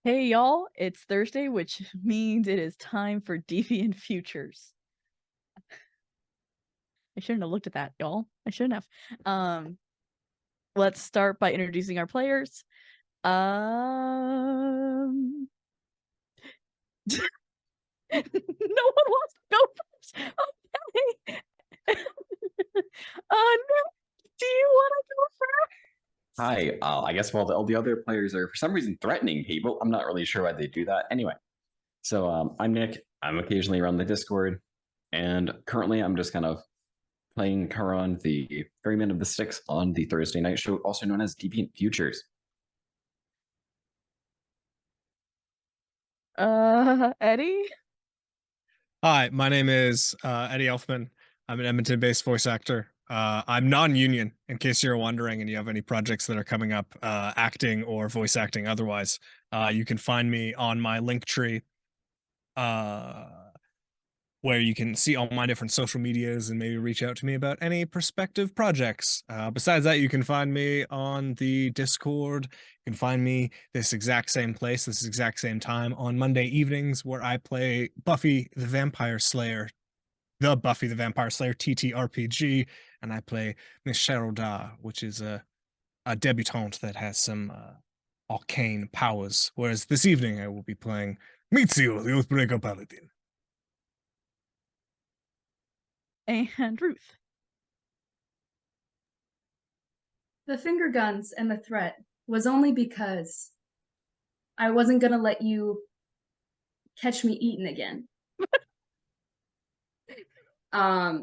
Hey y'all, it's Thursday, which means it is time for Deviant Futures. I shouldn't have looked at that, y'all. I shouldn't have. Let's start by introducing our players. Um No one wants to go first. Okay. No, do you want to go first? Hi, I guess while all the other players are for some reason threatening people, I'm not really sure why they do that. Anyway, I'm Nick. I'm occasionally around the Discord, and currently I'm just kind of playing Karan, the ferryman of the Sticks, on the Thursday night show, also known as Deviant Futures. Eddie? Hi, my name is Eddie Elfman. I'm an Edmonton-based voice actor. I'm non-union, in case you're wondering, and you have any projects that are coming up, acting or voice acting otherwise. You can find me on my Linktree, uh, where you can see all my different social medias and maybe reach out to me about any prospective projects. Besides that, you can find me on the Discord. You can find me this exact same place, this exact same time on Monday evenings, where I play Buffy the Vampire Slayer, the Buffy the Vampire Slayer TTRPG, and I play Miss Cheryl Da, which is a debutante that has some arcane powers. Whereas this evening, I will be playing Mitsuo, the Oathbreaker Paladin. And Ruth. The finger guns and the threat was only because I wasn't gonna let you catch me eating again. I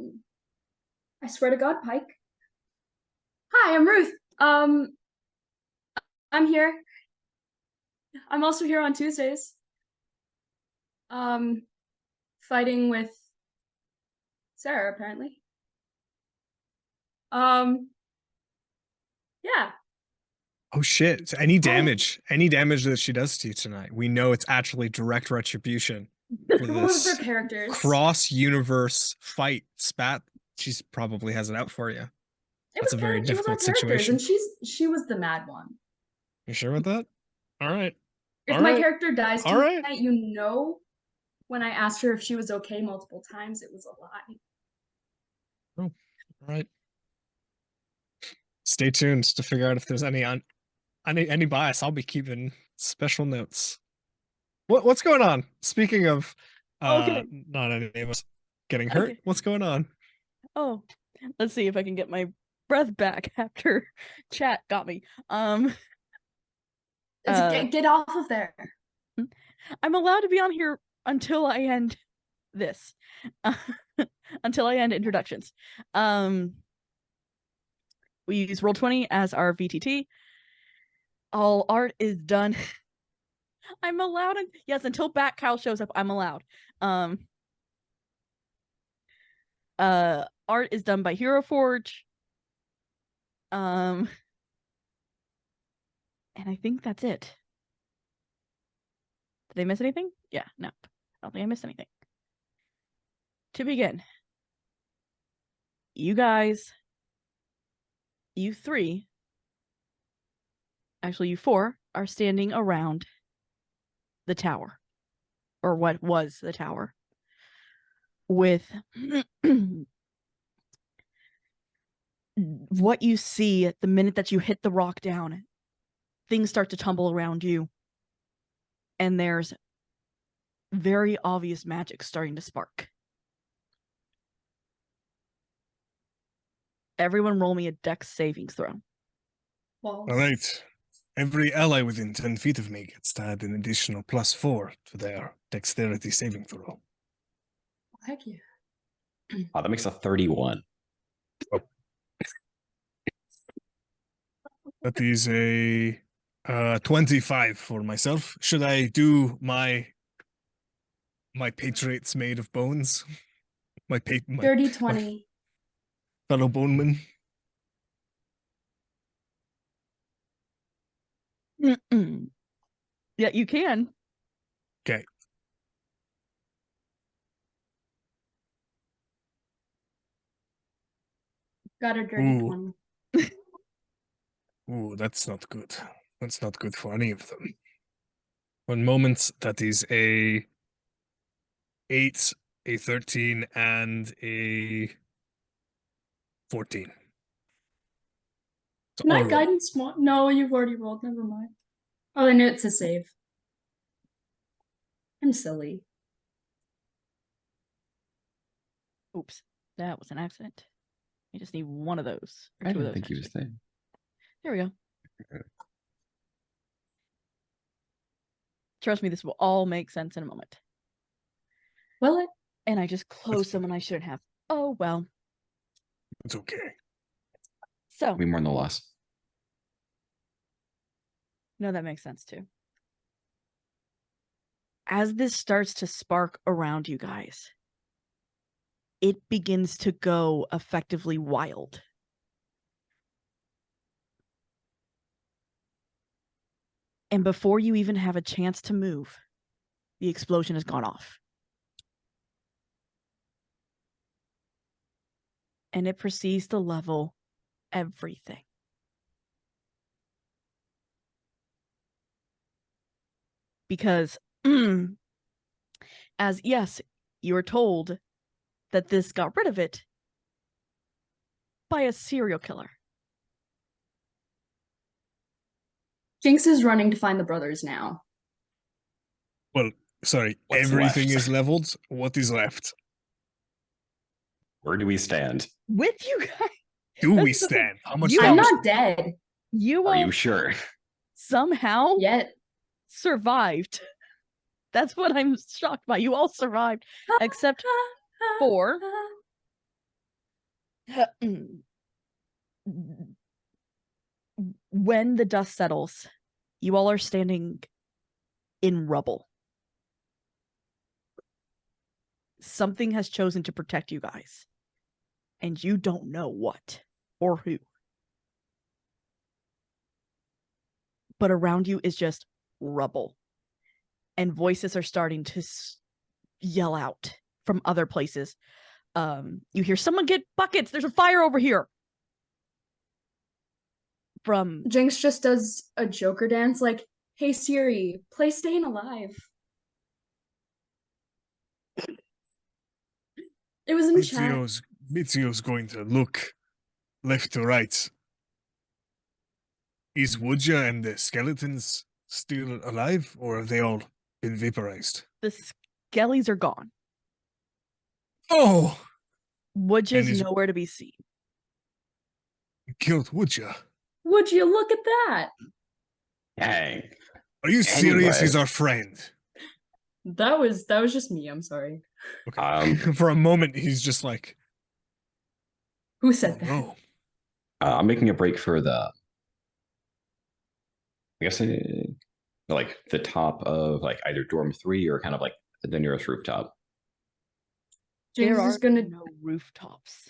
swear to God, Pike. Hi, I'm Ruth. I'm here. I'm also here on Tuesdays. Fighting with Sarah, apparently. Yeah. Oh shit. So any damage that she does to you tonight, we know it's actually direct retribution for One of her this characters. cross-universe fight spat. She's probably has it out for you. That's a very difficult situation. And she was the mad one. You sure with that? All right. If my character dies All tonight, right. you know, when I asked her if she was okay multiple times, it was a lie. Oh, all right. Stay tuned to figure out if there's any bias. I'll be keeping special notes. What's going on? Speaking of Okay. not any of us getting hurt, Okay. what's going on? Oh, let's see if I can get my breath back after chat got me. Get off of there. I'm allowed to be on here until I end this. Until I end introductions. We use Roll20 as our VTT. All art is done. I'm allowed, yes, until Bat Cow shows up, I'm allowed. Art is done by Hero Forge. And I think that's it. Did I miss anything? Yeah, no. I don't think I missed anything. To begin, you guys, you three, actually you four, are standing around the tower. Or what was the tower. With what you see the minute that you hit the rock down, things start to tumble around you. And there's very obvious magic starting to spark. Everyone roll me a dex savings throw. All right. Every ally within 10 feet of me gets to add an additional +4 to their dexterity saving throw. Heck yeah. Oh, that makes a 31. Oh. That is a 25 for myself. Should I do my Patriots made of bones? My 30-20. Fellow boneman. Yeah, you can. Okay. Got a dirty 20. Ooh, that's not good. That's not good for any of them. One moment, that is a 8, a 13, and a 14. So Can I all roll. guidance more? No, you've already rolled. Never mind. Oh, I knew it's a save. I'm silly. Oops, that was an accident. I just need one of those. Or I two of didn't those. think he was actually. there. There we go. Trust me, this will all make sense in a moment. Will it? And I just closed someone I shouldn't have. Oh, well. It's okay. So, We mourn the loss. no, that makes sense too. As this starts to spark around you guys, it begins to go effectively wild. And before you even have a chance to move, the explosion has gone off. And it proceeds to level everything. Because, as yes, you were told that this got rid of it by a serial killer. Jinx is running to find the brothers now. Well, sorry, What's everything left? is leveled. What is left? Where do we stand? With you guys. Do we That's the thing. stand? How much You I'm damage? not dead You Are all you sure? somehow yet. survived. That's what I'm shocked by. You all survived, except for when the dust settles, you all are standing in rubble. Something has chosen to protect you guys, and you don't know what or who. But around you is just rubble, and voices are starting to yell out from other places. You hear someone get buckets. There's a fire over here. From Jinx just does a Joker dance like, hey Siri, play Staying Alive. It was in chat. Mitsuyo's going to look left to right. Is Woodja and the skeletons still alive, or have they all been vaporized? the skellies are gone. Oh! Woodja's And is- nowhere to be seen. You killed Woodja. Would you look at that? Dang. Are you serious? Anyway. He's our friend. That was just me. I'm sorry. Okay. For a moment, he's just like, Who oh said that? no. I'm making a break for the, I guess, like the top of like either dorm 3 or kind of like the nearest rooftop. Jinx There is are gonna. no rooftops.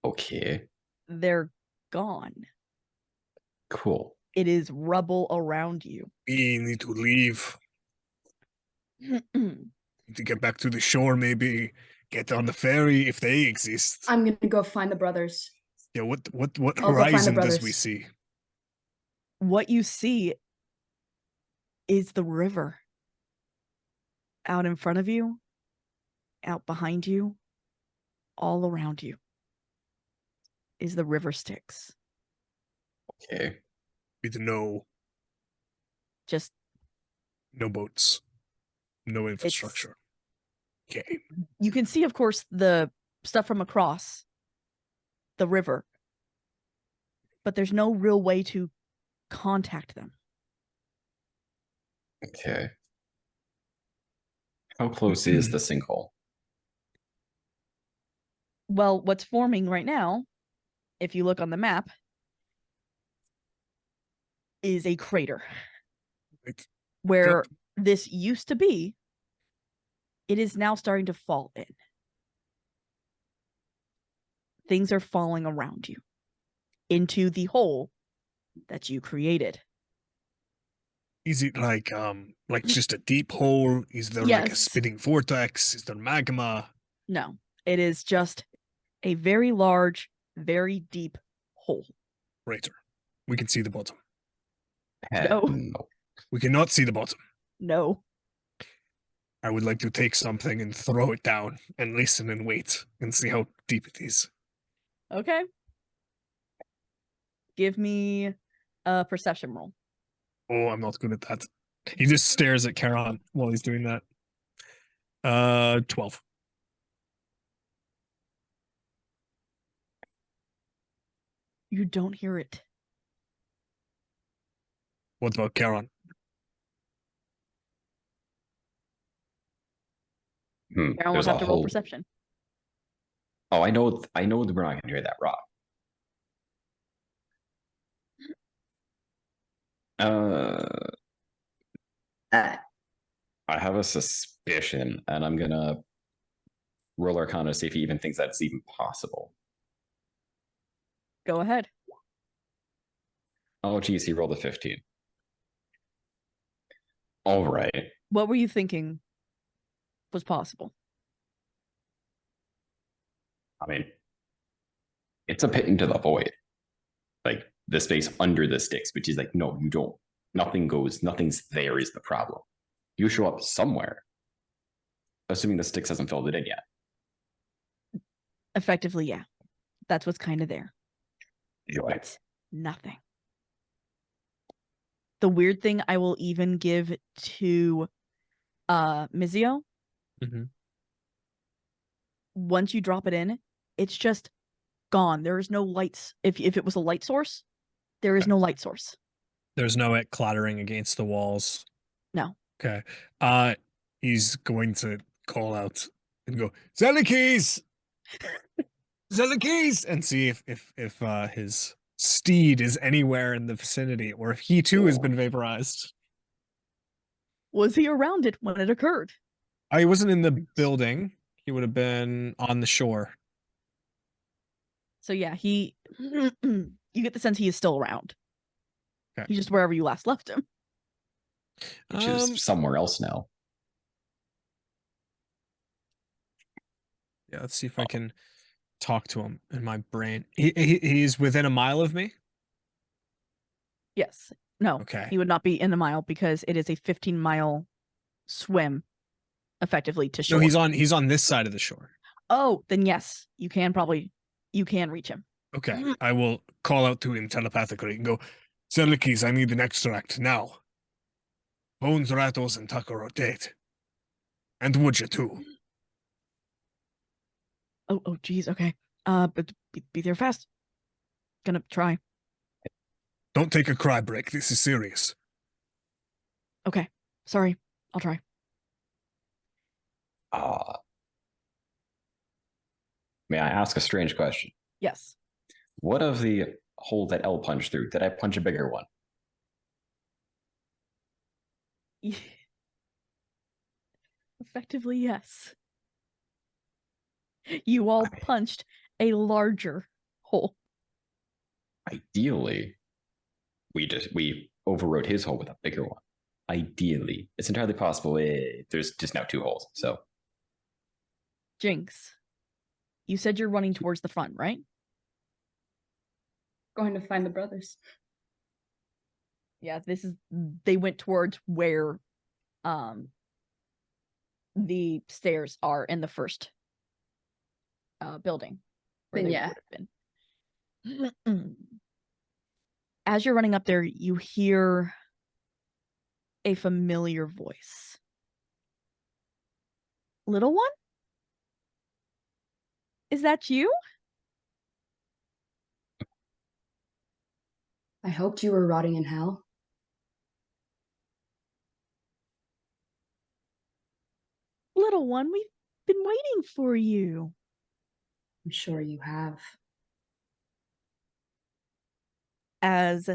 Okay, They're gone. cool. It is rubble around you. We need to leave. Need to get back to the shore, maybe. Get on the ferry if they exist. I'm gonna go find the brothers. Yeah, what I'll go find the horizon does we brothers. see? What you see is the river. Out in front of you, out behind you, all around you is the river Styx. Okay. With Just no boats, no infrastructure. Okay. you can see, of course, the stuff from across the river, but there's no real way to contact them. Okay. How close is the sinkhole? Well, what's forming right now, if you look on the map, is a crater. Right. Where this used to be, it is now starting to fall in. Things are falling around you into the hole that you created. Is it like just a deep hole? Is there like a Yes. spinning vortex? Is there magma? No, it is just a very large, very deep hole. Right. We can see the bottom. No. No. We cannot see the bottom. No. I would like to take something and throw it down and listen and wait and see how deep it is. Okay. Give me a perception roll. Oh, I'm not good at that. He just stares at Charon while he's doing that. 12. You don't hear it. What about Charon? Charon will There's have a to roll whole. perception. Oh, I know. I know that we're not going to hear that rock. Uh, I have a suspicion, and I'm gonna roll Arcana to see if he even thinks that's even possible. Go ahead. Oh, geez, he rolled a 15. All right. What were you thinking was possible? I mean, it's a pit into the void. Like the space under the sticks, which is like, no, you don't. Nothing goes, nothing's there is the problem. You show up somewhere, assuming the sticks hasn't filled it in yet. Effectively, yeah. That's what's kind of there. Anyway, It's nothing. The weird thing I will even give to Mizio, Mhm. once you drop it in, it's just gone. There is no lights. If it was a light source, there is Okay. no light source. There's no it clattering against the walls. No. Okay. He's going to call out and go, Zelikis! Zelikis! And see if his steed is anywhere in the vicinity, or if he too has been vaporized. Was he around it when it occurred? He wasn't in the building. He would have been on the shore. So yeah, he you get the sense he is still around. Okay. He's just wherever you last left him. which is somewhere else now. Yeah, let's see if I can talk to him in my brain. He's within a mile of me? Yes. No. Okay. He would not be in the mile because it is a 15-mile swim effectively to shore. No, he's on this side of the shore. Oh, then yes, you can reach him. Okay. I will call out to him telepathically and go, Zelikis, I need an extract now. Bones, Rattles, and Tucker are dead. And Woodja too. Oh, geez. Okay. But be there fast. Gonna try. Don't take a cry break. This is serious. Okay. Sorry. I'll try. May I ask a strange question? Yes. What of the hole that L punched through? Did I punch a bigger one? Effectively, yes. You all punched a larger hole. Ideally, we overrode his hole with a bigger one. Ideally, it's entirely possible. There's just now 2 holes. So, Jinx, you said you're running towards the front, right? going to find the brothers. Yeah, they went towards where the stairs are in the first building. Where Then they yeah. would have been. As you're running up there, you hear a familiar voice. Little one? Is that you? I hoped you were rotting in hell. Little one, we've been waiting for you. I'm sure you have. As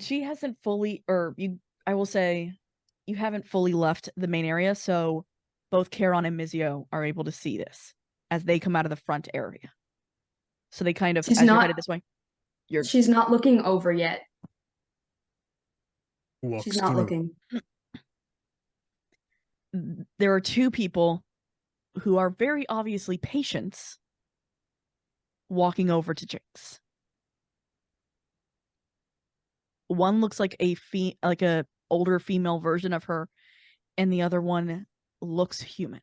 she hasn't fully, I will say, you haven't fully left the main area, so both Charon and Mizio are able to see this as they come out of the front area. So they kind of, you're headed this way, She's not looking over yet. Walks She's not through. looking. There are 2 people who are very obviously patients walking over to Jinx. One looks like a older female version of her, and the other one looks human.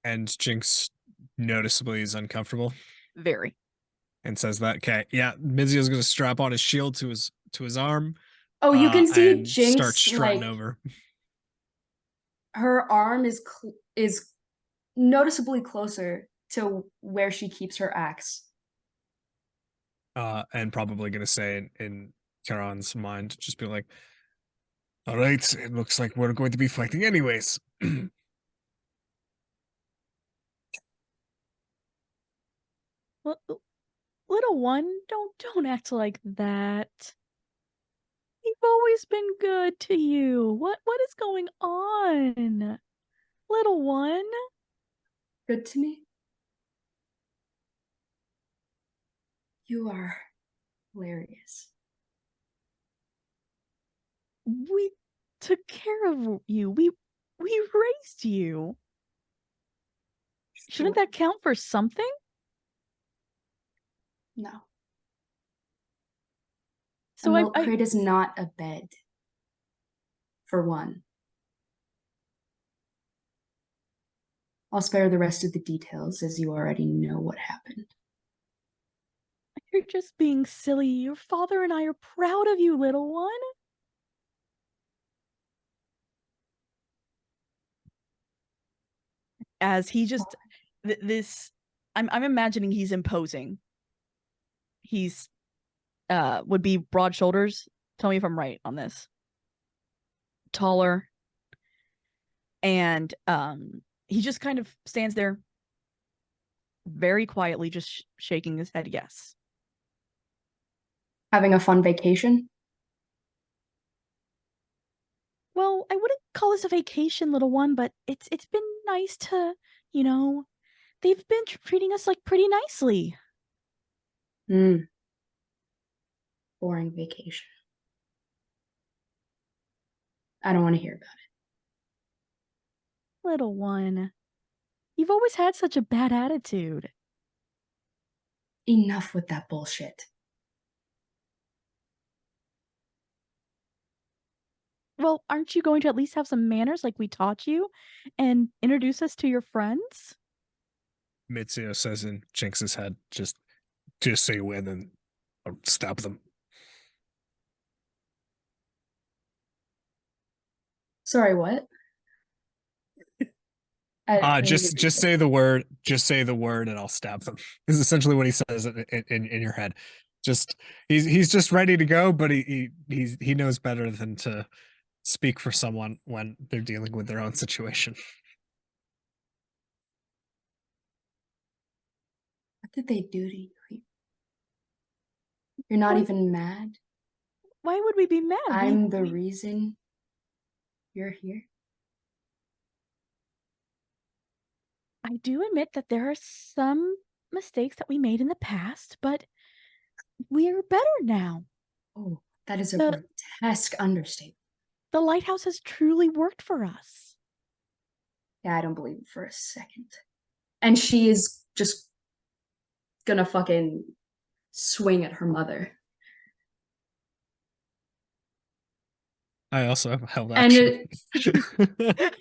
And Jinx noticeably is uncomfortable Very. and says that. Okay, yeah, Mizio's gonna strap on his shield to his arm. Oh, you can see and start Jinx, strutting like, over. her arm is noticeably closer to where she keeps her axe. And probably gonna say in Charon's mind, just be like, all right, it looks like we're going to be fighting anyways. Little one, don't act like that. We've always been good to you. What is going on? Little one? Good to me? You are hilarious. We took care of you. We raised you. Shouldn't that count for something? No. So a milk crate is not a bed. For one. I'll spare the rest of the details, as you already know what happened. You're just being silly. Your father and I are proud of you, little one. As he just this I'm imagining he's imposing. He's would be broad shoulders. Tell me if I'm right on this. Taller. And he just kind of stands there very quietly, just shaking his head yes. Having a fun vacation? Well, I wouldn't call this a vacation, little one, but it's been nice to, they've been treating us like pretty nicely. Boring vacation. I don't want to hear about it. Little one, you've always had such a bad attitude. Enough with that bullshit. Well, aren't you going to at least have some manners like we taught you and introduce us to your friends? Mizio says in Jinx's head, just so you win, and I'll stab them. Sorry, what? Just say the word. Just say the word, and I'll stab them. Is essentially what he says in your head. Just he's just ready to go, but he knows better than to speak for someone when they're dealing with their own situation. What did they do to you? You're not even mad? Why would we be mad? I'm the reason you're here? I do admit that there are some mistakes that we made in the past, but we're better now. Oh, that is a grotesque understatement. The lighthouse has truly worked for us. Yeah, I don't believe it for a second. And she is just gonna fucking swing at her mother. I also held action. And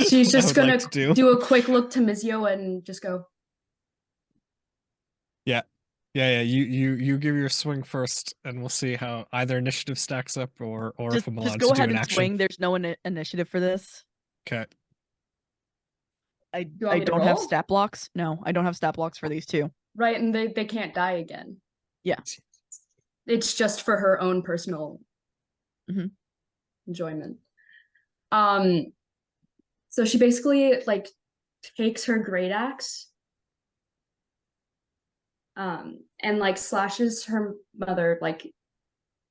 she's just gonna do a quick look to Mizio and just go. Yeah. You give your swing first, and we'll see how either initiative stacks up or if I'm allowed to do an action. Just go ahead and swing. There's no initiative for this. Okay. I don't have stat blocks. No, I don't have stat blocks for these two. Right, and they can't die again. Yeah. It's just for her own personal enjoyment. So she basically like takes her great axe and like slashes her mother like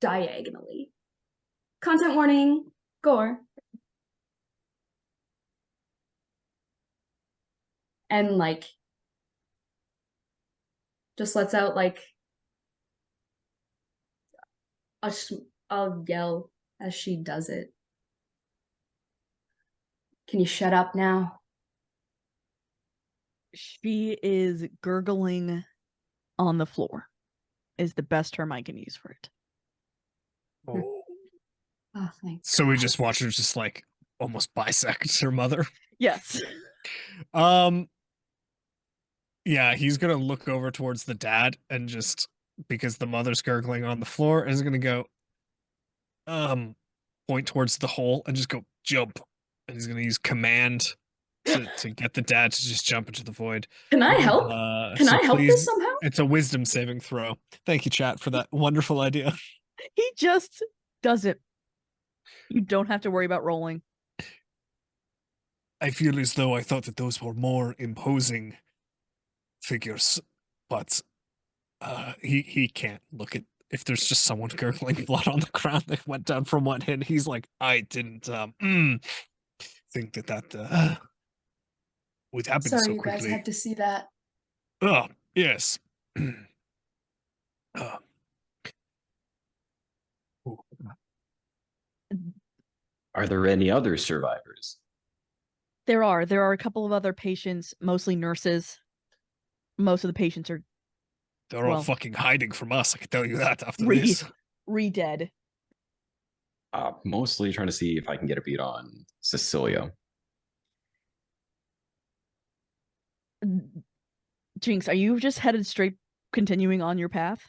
diagonally. Content warning, gore. And like just lets out like a yell as she does it. Can you shut up now? She is gurgling on the floor, is the best term I can use for it. Oh. Oh, thank So we God. just watch her just like almost bisect her mother. Yes. Yeah, he's gonna look over towards the dad and just because the mother's gurgling on the floor is gonna go point towards the hole and just go jump. And he's gonna use command to get the dad to just jump into the void. Can I help? Can So I help please, this somehow? it's a wisdom saving throw. Thank you, chat, for that wonderful idea. He just does it. You don't have to worry about rolling. I feel as though I thought that those were more imposing figures, but he can't look at if there's just someone gurgling blood on the ground that went down from one hit. He's like, I didn't think that would happen Sorry, so you guys quickly. had to see that. Oh, yes. Are there any other survivors? There are a couple of other patients, mostly nurses. Most of the patients are They're all well, fucking hiding from us. I can tell you that after this. re-dead. Mostly trying to see if I can get a beat on Cecilia. Jinx, are you just headed straight, continuing on your path?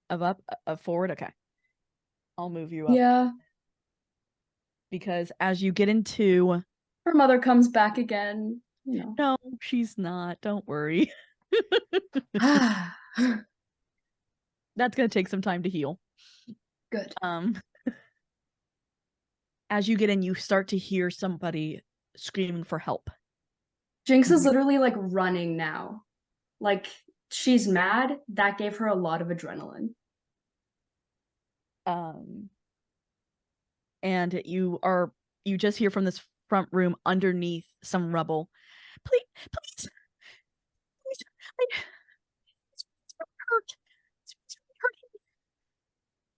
Of forward? Okay. I'll move you up. Yeah. Because as you get into... Her mother comes back again, you know. No, she's not. Don't worry. That's going to take some time to heal. Good. As you get in, you start to hear somebody screaming for help. Jinx is literally like running now. Like she's mad. That gave her a lot of adrenaline. And you just hear from this front room underneath some rubble. Please, it's hurt. It's hurting.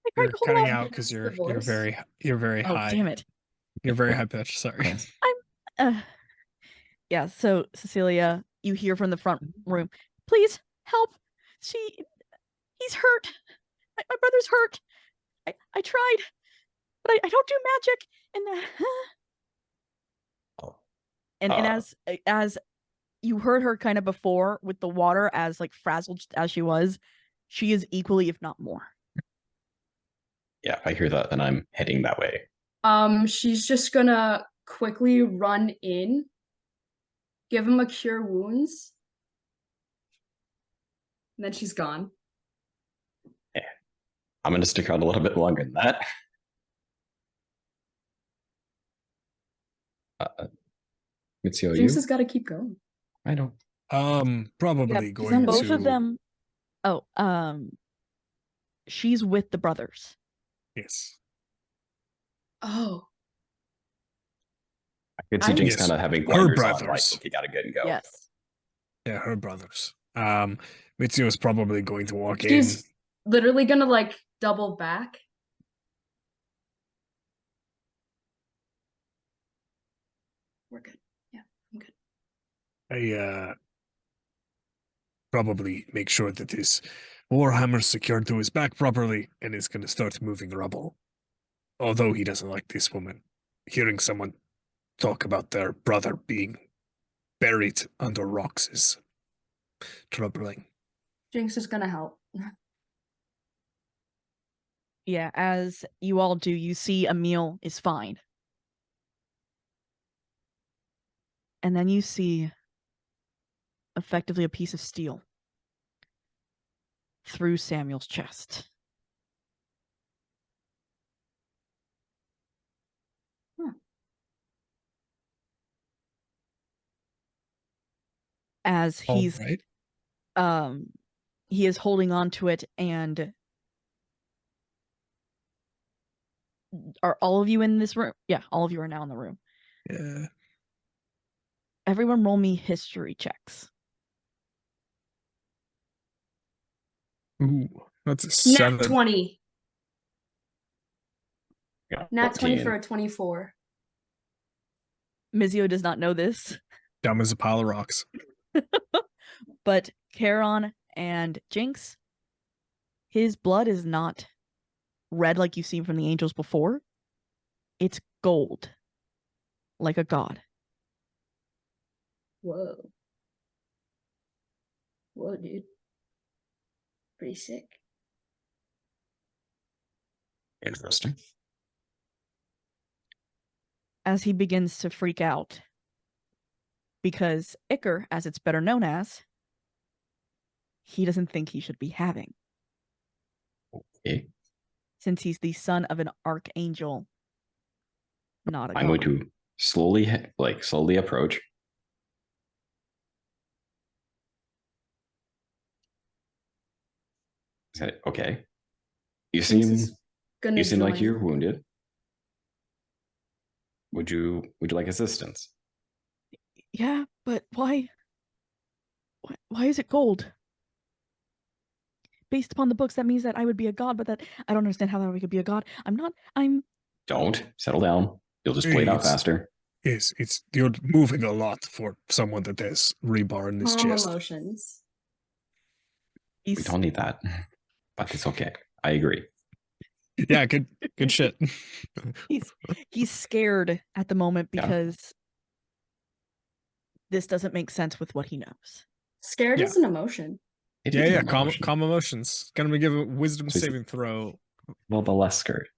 I tried You're to hold cutting on. out because you're Divorce? very Oh, high. damn it. You're very high pitched. Sorry. Yeah. So Cecilia, you hear from the front room. Please help. He's hurt. My brother's hurt. I tried, but I don't do magic. And as you heard her kind of before with the water, as like frazzled as she was, she is equally, if not more. Yeah, if I hear that, then I'm heading that way. She's just gonna quickly run in, give him a cure wounds, and then she's gone. Yeah. I'm gonna stick around a little bit longer than that. Mitsuo, Jinx you? has got to keep going. I don't. Probably Yeah, going Both to of them. Oh, she's with the brothers. Yes. Oh. I could see Jinx Yes, kind of having her blinders on, like, brothers. okay, gotta get and go. Yes. Yeah, her brothers. Mitsuo is probably going to walk She's in. literally gonna like double back. We're good. Yeah, I'm good. I probably make sure that his warhammer's secured to his back properly and is going to start moving rubble. Although he doesn't like this woman, hearing someone talk about their brother being buried under rocks is troubling. Jinx is gonna help. Yeah, as you all do, you see Emil is fine. And then you see effectively a piece of steel through Samuel's chest. As he's he is holding on to it, and are all of you in this room? Yeah, all of you are now in the room. Yeah. Everyone roll me history checks. Ooh, that's a Nat 7. 20. Yeah, Nat 20 14. for a 24. Mizio does not know this, Dumb as a pile of rocks. but Charon and Jinx, his blood is not red like you've seen from the angels before. It's gold, like a god. Whoa. Whoa, dude. Pretty sick. Interesting. As he begins to freak out, because Iker, as it's better known as, he doesn't think he should be having, Okay. since he's the son of an archangel, not a I'm god. going to slowly approach. Say, okay. You Jinx seem is gonna you seem like join. you're wounded. Would you like assistance? Yeah, but why? Why is it gold? Based upon the books, that means that I would be a god, but that I don't understand how that I could be a god. I'm not. Don't settle down. You'll just Hey, bleed out it's- faster. It's you're moving a lot for someone that has rebar in his Calm chest. emotions. We He's don't need that, but it's okay. I agree. Yeah, good shit. he's scared at the moment Yeah. because this doesn't make sense with what he knows. Scared Yeah. is an emotion. It Yeah, is yeah, an calm emotion. emotions. Gonna give a wisdom So he's- saving throw. Well, the less scared.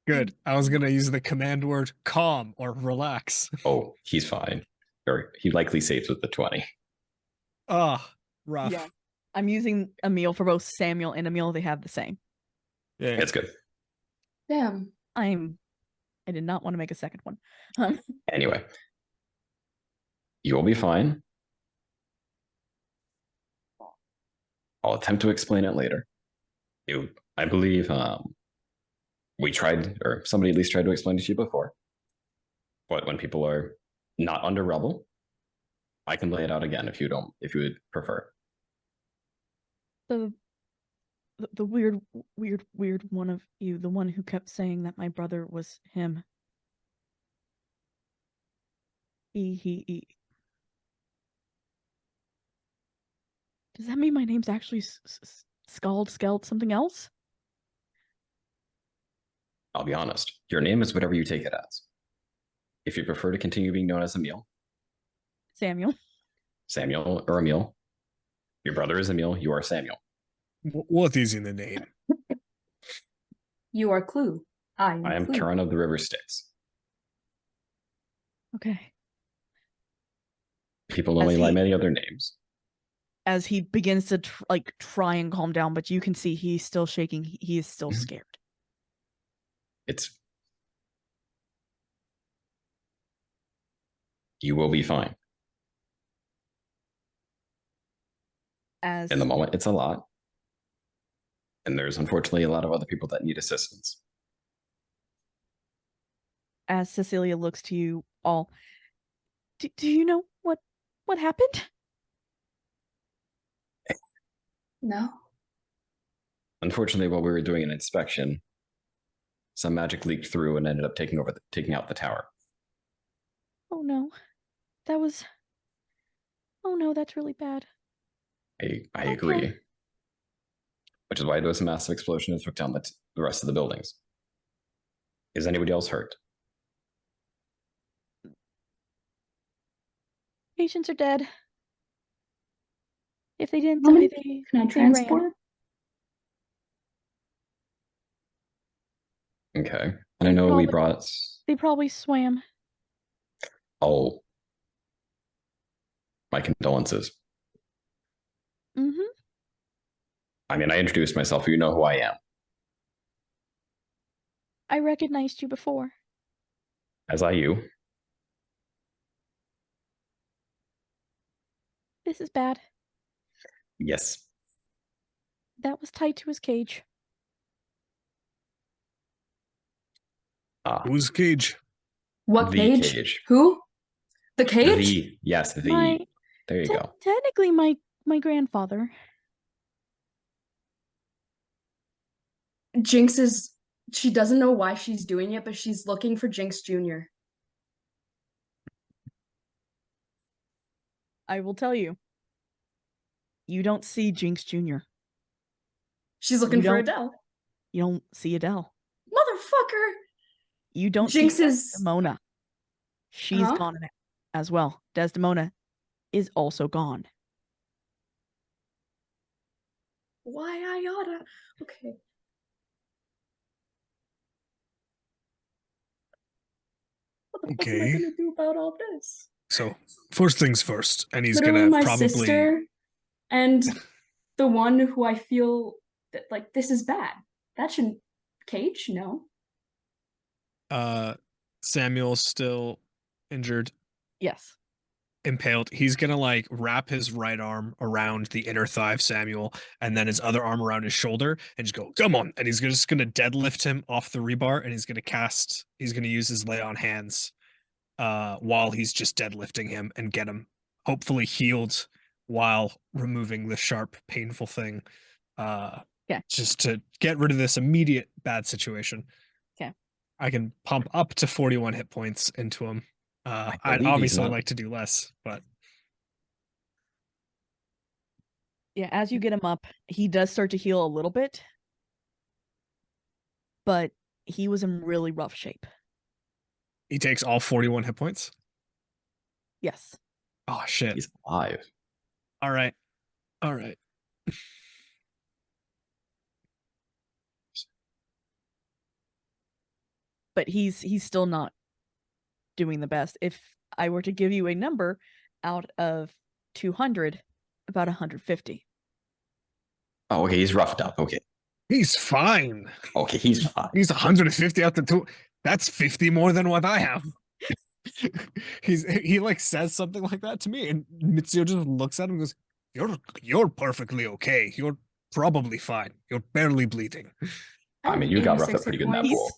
Good. I was gonna use the command word calm or relax. Oh, he's fine. Or he likely saves with the 20. Ah, rough. Yeah. I'm using Emil for both Samuel and Emil. They have the same. Yeah. It's good. Damn. I did not want to make a second one. Anyway, you'll be fine. I'll attempt to explain it later. I believe we tried, or somebody at least tried to explain it to you before. But when people are not under rubble, I can lay it out again if you would prefer. The weird one of you, the one who kept saying that my brother was him. He. Does that mean my name's actually Skeld something else? I'll be honest. Your name is whatever you take it as. If you prefer to continue being known as Emil, Samuel. Samuel, or Emil, your brother is Emil, you are Samuel. What is in the name? You are Clue. I am Clue. Karen of the River Styx. Okay. People know me by many other names. As he begins to try and calm down, but you can see he's still shaking. He is still scared. You will be fine. In the moment, it's a lot. And there's unfortunately a lot of other people that need assistance. As Cecilia looks to you all, do you know what happened? No. Unfortunately, while we were doing an inspection, some magic leaked through and ended up taking out the tower. Oh no. Oh no, that's really bad. I agree. Which is why there was a massive explosion and took down the rest of the buildings. Is anybody else hurt? Patients are dead. If they didn't How die, many they Can I they transport? ran. Okay. And I know we brought... They probably swam. Oh. My condolences. Mm-hmm. I mean, I introduced myself. You know who I am. I recognized you before. As I you. This is bad. Yes. That was tied to his cage. Whose cage? What The cage? cage. Who? The cage? Yes, the. There you go. Technically, my grandfather. Jinx is. She doesn't know why she's doing it, but she's looking for Jinx Jr. I will tell you. You don't see Jinx Jr. She's looking for don't- Adele. You don't see Adele. Motherfucker! You don't Jinx see is- Desdemona. She's Huh? gone as well. Desdemona is also gone. Why I oughta? Okay. What the fuck am I Okay. gonna do about all this? So first things first, and he's Literally gonna my probably sister and the one who I feel that like this is bad. That shouldn't Cage, no. Samuel's still injured, Yes. impaled. He's gonna like wrap his right arm around the inner thigh of Samuel, and then his other arm around his shoulder, and just go, "Come on!" And he's just gonna deadlift him off the rebar, and he's gonna use his lay on hands, while he's just deadlifting him and get him hopefully healed while removing the sharp, painful thing. Yeah. Just to get rid of this immediate bad situation. Okay. I can pump up to 41 hit points into him. I'd believe he's obviously not- like to do less, but Yeah, as you get him up, he does start to heal a little bit. But he was in really rough shape. he takes all 41 hit points. Yes. Oh shit. He's alive. All right. All right. But he's still not doing the best. If I were to give you a number out of 200, about 150. Oh, okay. He's roughed up. Okay. He's fine. Okay. He's fine. He's 150 out the two. That's 50 more than what I have. He like says something like that to me, and Mitsuyo just looks at him and goes, You're perfectly okay. You're probably fine. You're barely bleeding. I mean, you got roughed up 86 pretty hit good in that points. pool.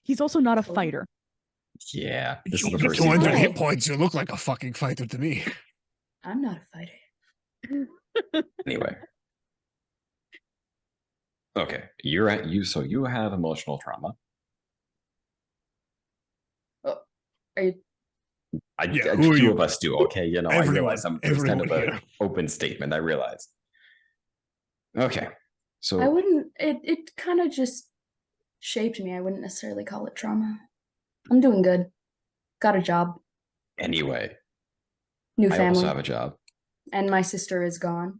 He's also not a fighter. Yeah. This is You the get first 200 season. hit points, you look like a fucking fighter to me. I'm not a fighter. Anyway. Okay. You're at you. So you have emotional trauma. Are you Yeah, A who are few you? of us do. Okay. You know, I Everyone- realize it's kind everyone of an here. open statement. I realize. Okay. So I wouldn't it kind of just shaped me. I wouldn't necessarily call it trauma. I'm doing good. Got a job, anyway, new I also family, have a job. and my sister is gone.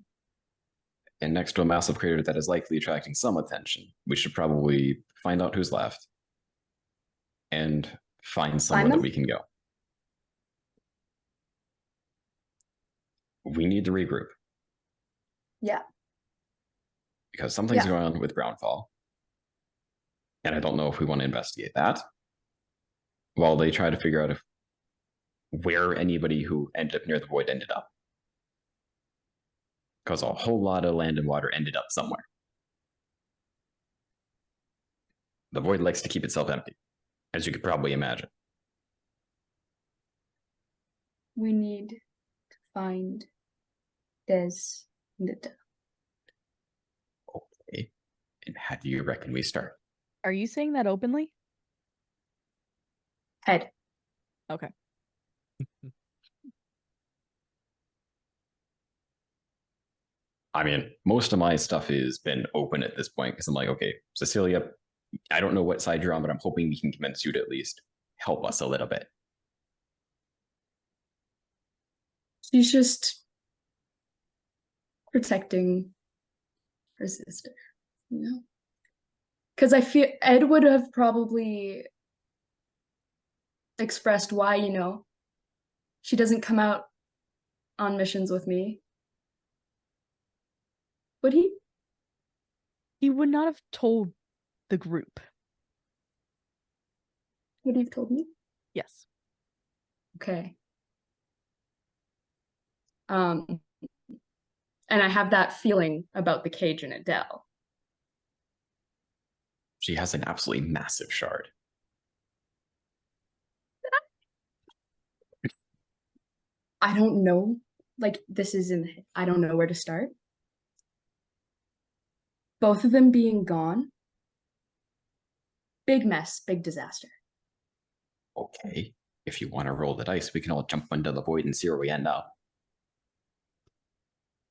And next to a massive crater that is likely attracting some attention, we should probably find out who's left and find somewhere that them? we can go. We need to regroup Yeah. because something's Yeah. going on with Brownfall. And I don't know if we want to investigate that while they try to figure out where anybody who ended up near the void ended up. Because a whole lot of land and water ended up somewhere. The void likes to keep itself empty, as you could probably imagine. We need to find Des and Adele. Okay. And how do you reckon we start? Are you saying that openly? Head. Okay. I mean, most of my stuff has been open at this point because I'm like, okay, Cecilia, I don't know what side you're on, but I'm hoping we can convince you to at least help us a little bit. She's just protecting her sister, you know? Because I feel Ed would have probably expressed why, you know, she doesn't come out on missions with me. Would he? He would not have told the group. Would he have told me? Yes. Okay. And I have that feeling about the cage and Adele. She has an absolutely massive shard. I don't know. Like, this is I don't know where to start. Both of them being gone. Big mess, big disaster. Okay. If you want to roll the dice, we can all jump into the void and see where we end up.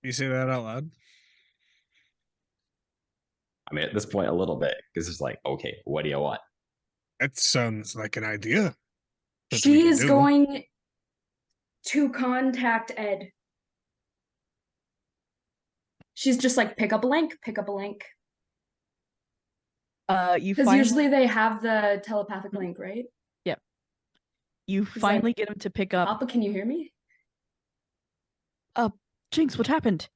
You say that out loud? I mean, at this point, a little bit, because it's like, okay, what do you want? That sounds like an idea. that we She can is do. going to contact Ed. She's just like, pick up a link, pick up a link. You Because finally, usually they have the telepathic link, right? you finally get him to pick up. Papa, can you hear me? Jinx, what happened?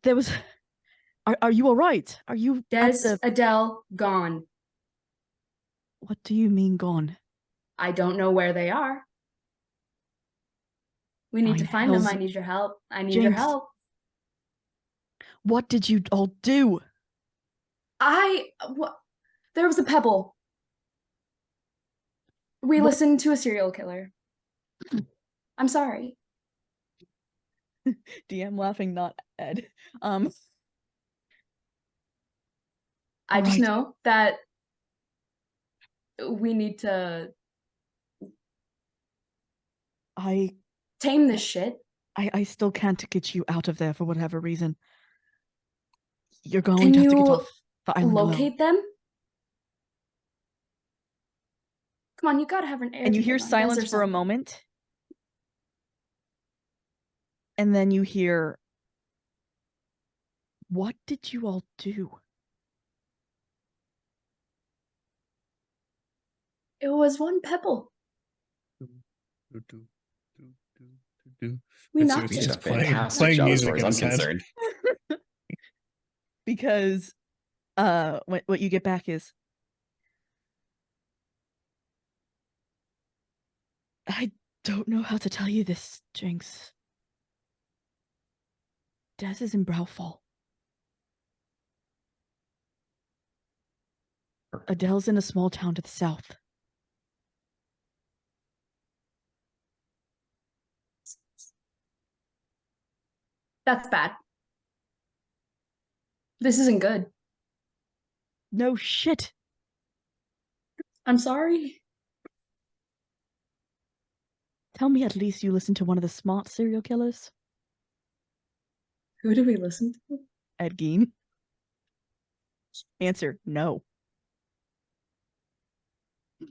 There was. Are you all right? Are you Des, at the? Adele, gone. What do you mean gone? I don't know where they are. We need Why to the find them. hell's- I need your help. I need your Jinx. help. What did you all do? What? There was a pebble. We What? listened to a serial killer. I'm sorry. DM laughing, not Ed. I just Alright. know that we need to I tame this shit. I still can't get you out of there for whatever reason. You're going Can to have to get you off the island alone. locate them? Come on, you gotta have an air. And you to hear get on Des or silence for a something. moment. And then you hear, what did you all do? It was one pebble. We It's knocked We it. did a just playing fantastic job as music far as in I'm his head. concerned. Because what you get back is, I don't know how to tell you this, Jinx. Des is in Browfall. Adele's in a small town to the south. That's bad. This isn't good. No shit. I'm sorry. Tell me at least you listened to one of the smart serial killers, Who do we listen to? Ed Gein. Answer, no.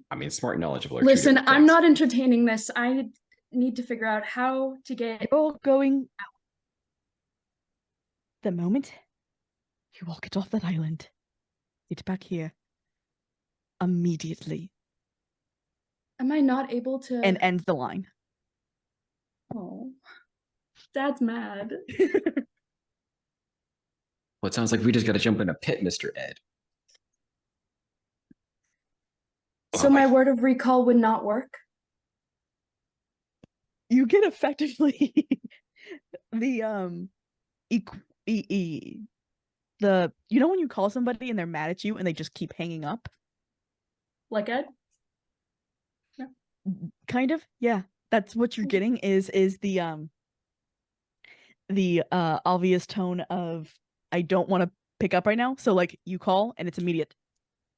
I mean, smart and knowledgeable are two Listen, different I'm things. not entertaining this. I need to figure out how to get. You're going out. The moment you all get off that island, get back here immediately Am I not able to? and end the line. Oh, Dad's mad. Well, it sounds like we just got to jump in a pit, Mr. Ed. So Oh, my my- word of recall would not work. You get effectively the the you know when you call somebody and they're mad at you and they just keep hanging up? Like Ed? Kind of, yeah. That's what you're getting is the obvious tone of I don't want to pick up right now. So like you call and it's immediate.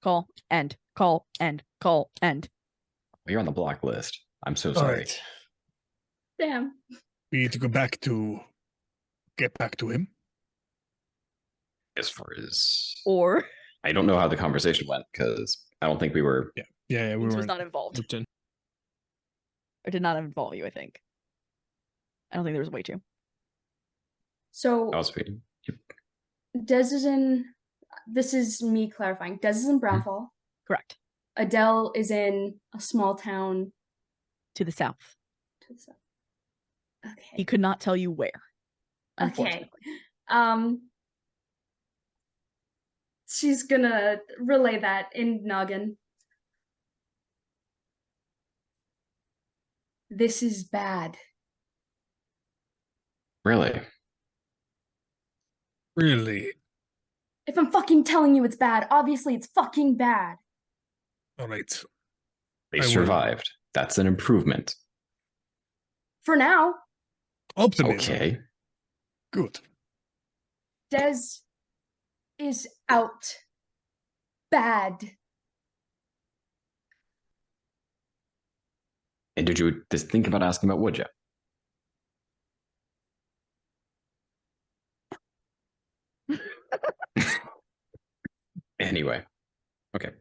Call, end, call, end, call, end. You're on the block list. I'm so All sorry. right. Damn. We need to get back to him. As far as Or I don't know how the conversation went because I don't think we were. Yeah, we Jinx were was not involved. looped in. Or did not involve you, I think. I don't think there was a way to. So I was waiting. Des is in. This is me clarifying. Des is in Brownfall. Correct. Adele is in a small town To the south. to the south. He Okay. could not tell you where. Okay. Unfortunately. She's gonna relay that in Noggin. This is bad. Really? Really? If I'm fucking telling you it's bad, obviously it's fucking bad. All right. They I will. survived. That's an improvement. For now, Optimism. Okay. Good. Des is out. Bad. And did you just think about asking about would you? Anyway. Okay.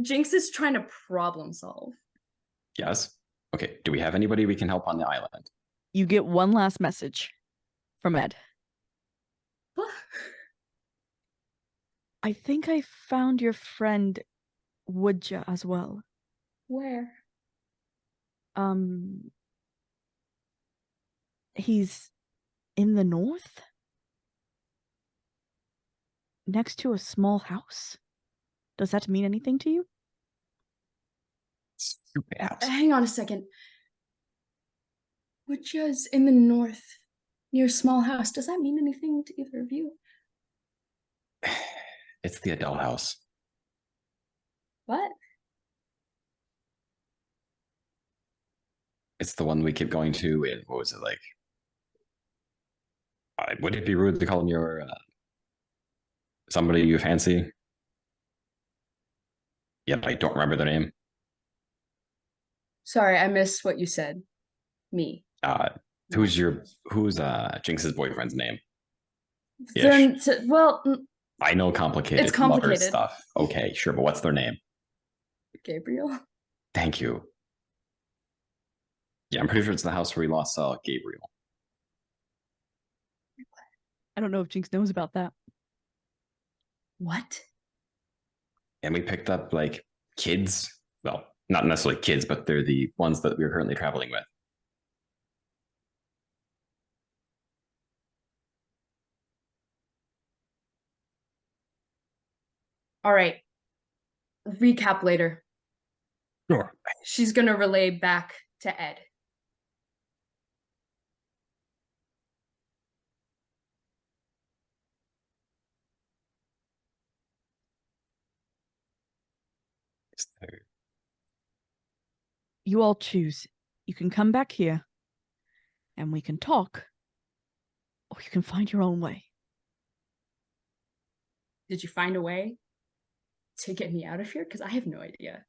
Jinx is trying to problem solve. Yes. Okay. Do we have anybody we can help on the island? You get one last message from Ed. I think I found your friend Woodja as well. Where? He's in the north? Next to a small house? Does that mean anything to you? Stupid house. Hang on a second. Woodja's in the north, near a small house. Does that mean anything to either of you? It's the adult house. What? It's the one we keep going to. And what was it like? Would it be rude to call him your somebody you fancy? Yet I don't remember their name. Sorry, I missed what you said. Me. Who's Jinx's boyfriend's name? Well, I know complicated. It's complicated. Lover stuff. Okay, sure, but what's their name? Gabriel. Thank you. Yeah, I'm pretty sure it's the house where we lost Gabriel. I don't know if Jinx knows about that. What? And we picked up like kids. Well, not necessarily kids, but they're the ones that we're currently traveling with. All right. Recap later. Sure. She's gonna relay back to Ed. You all choose. You can come back here and we can talk, or you can find your own way. Did you find a way to get me out of here? Because I have no idea.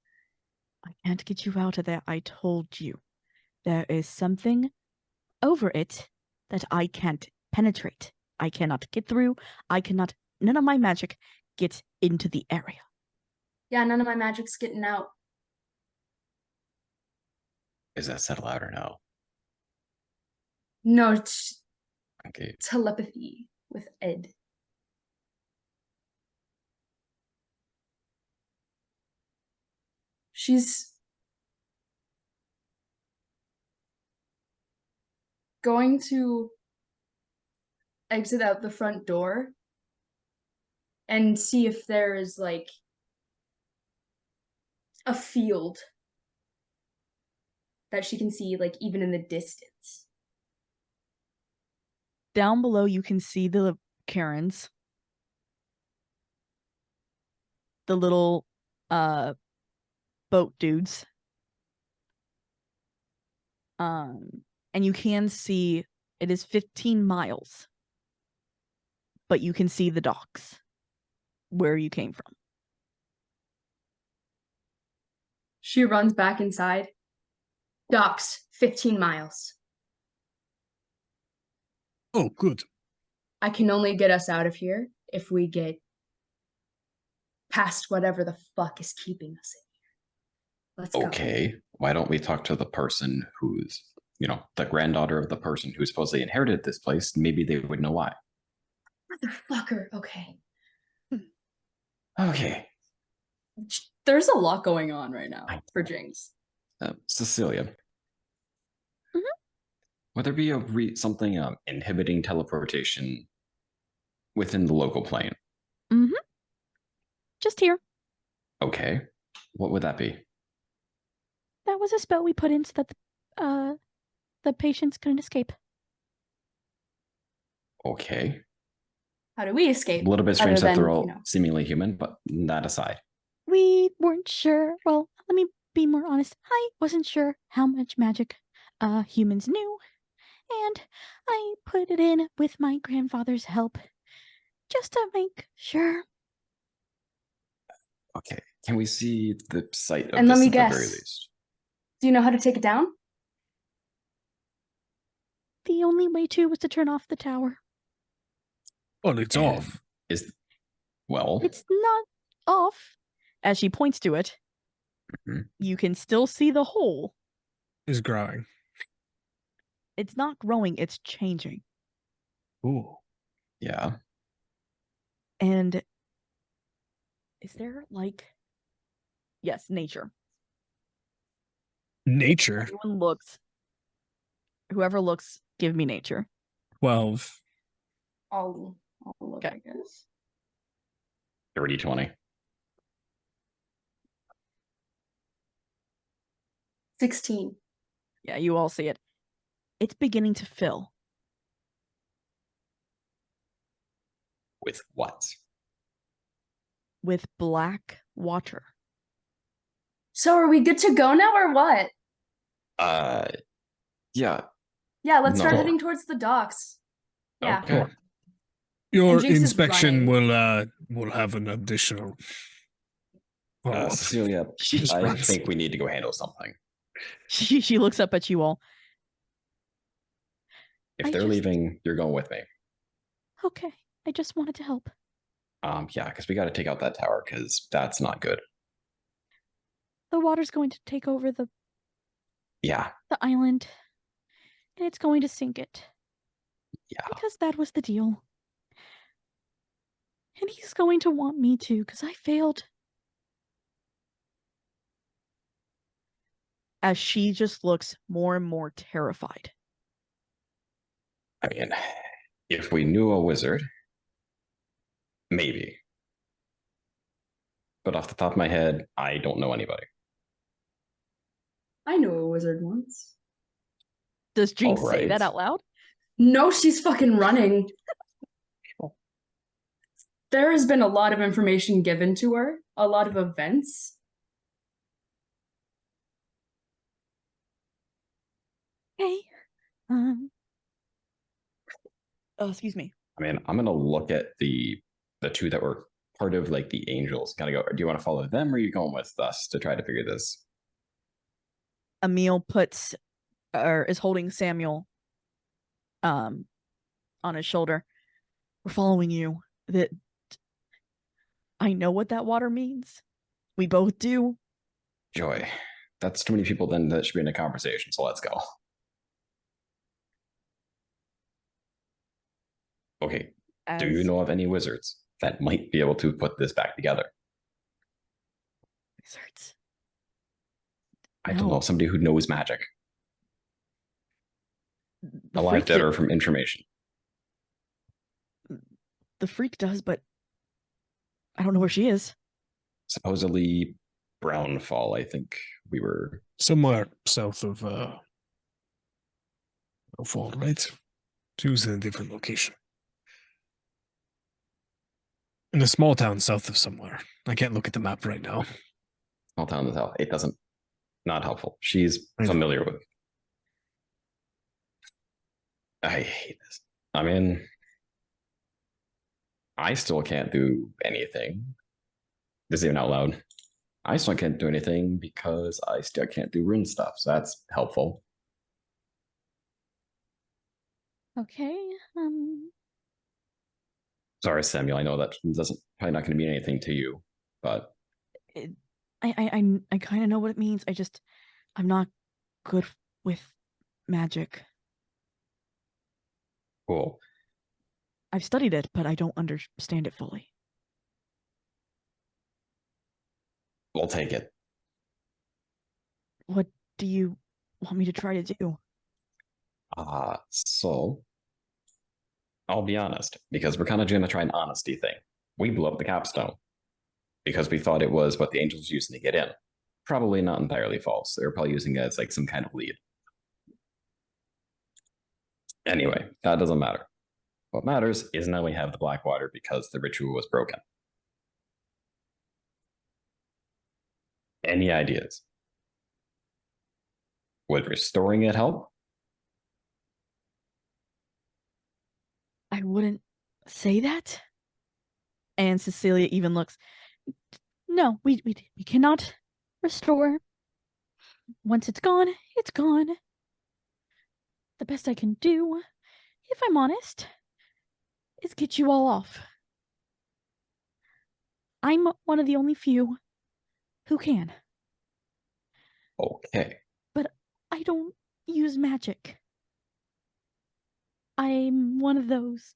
I can't get you out of there. I told you. There is something over it that I can't penetrate. I cannot get through. None of my magic gets into the area. Yeah, none of my magic's getting out. Is that settled out or no? No, it's Okay. telepathy with Ed. She's going to exit out the front door and see if there is like a field that she can see, like even in the distance. Down below, you can see the Karens. The little boat dudes. And you can see it is 15 miles. But you can see the docks where you came from. She runs back inside. Docks, 15 miles. Oh, good. I can only get us out of here if we get past whatever the fuck is keeping us in here. Let's go. Okay. Why don't we talk to the person who's, the granddaughter of the person who supposedly inherited this place? Maybe they would know why. Motherfucker. Okay. Okay. There's a lot going on right now for Jinx. Cecilia. Would there be something inhibiting teleportation within the local plane? Just here. Okay. What would that be? That was a spell we put in so that the patients couldn't escape. Okay. How do we escape? A little bit strange other that they're than, all seemingly human, but that aside. We weren't sure. Well, let me be more honest. I wasn't sure how much magic humans knew. And I put it in with my grandfather's help. Just to make sure. Okay. Can we see the site of And this let me at the very guess. least? Do you know how to take it down? The only way to was to turn off the tower. Well, it's And off. It's It's not off, as she points to it, Mhm. you can still see the hole. Is growing. It's not growing, it's changing. Ooh. Yeah. And is there like, yes, nature. Nature. Everyone looks. Whoever looks, give me nature. 12. I'll look, Okay. I guess. 30-20. 16. Yeah, you all see it. It's beginning to fill With what? with black water. So are we good to go now or what? Yeah. Yeah, let's start No. heading towards the docks. Yeah. Okay. Your Jinx is inspection running. will have an additional follow-up. Cecilia, Just I runs. think we need to go handle something. She looks up at you all. If I they're just- leaving, you're going with me. Okay, I just wanted to help. Yeah, because we got to take out that tower because that's not good. The water's going to take over the Yeah. island, and it's going to sink it. Yeah. Because that was the deal. And he's going to want me to, because I failed. As she just looks more and more terrified. I mean, if we knew a wizard, maybe. But off the top of my head, I don't know anybody. I knew a wizard once. Does Jinx say Alright. that out loud? No, she's fucking running. There has been a lot of information given to her, a lot of events. Hey. Oh, excuse me. I mean, I'm gonna look at the two that were part of like the angels. Kind of go. Do you want to follow them, or are you going with us to try to figure this? Emil puts or is holding Samuel on his shoulder. We're following you. That I know what that water means. We both do. Joy, that's too many people. Then that should be in a conversation. So let's go. Okay. Do you know of any wizards that might be able to put this back together? Wizards? I don't No. know. Somebody who knows magic. The Alive, freak dead, did- or from information. The freak does, but I don't know where she is. Supposedly Brownfall. I think we were. Somewhere south of Fall, right? She was in a different location. In a small town south of somewhere. I can't look at the map right now. Small town in the south. It doesn't. Not helpful. She's I know. familiar with. I hate this. I mean, I still can't do anything. This is even out loud. I still can't do anything because I still can't do rune stuff. So that's helpful. Okay. Sorry, Samuel. I know that doesn't probably not going to mean anything to you, but I kind of know what it means. I'm not good with magic. cool. I've studied it, but I don't understand it fully. We'll take it. What do you want me to try to do? So I'll be honest, because we're kind of going to try an honesty thing. We blew up the capstone because we thought it was what the angels were using to get in. Probably not entirely false. They were probably using it as like some kind of lead. Anyway, that doesn't matter. What matters is now we have the black water because the ritual was broken. Any ideas? Would restoring it help? I wouldn't say that. And Cecilia even looks. No, we cannot restore. Once it's gone, it's gone. The best I can do, if I'm honest, is get you all off. I'm one of the only few who can. Okay. But I don't use magic. I'm one of those,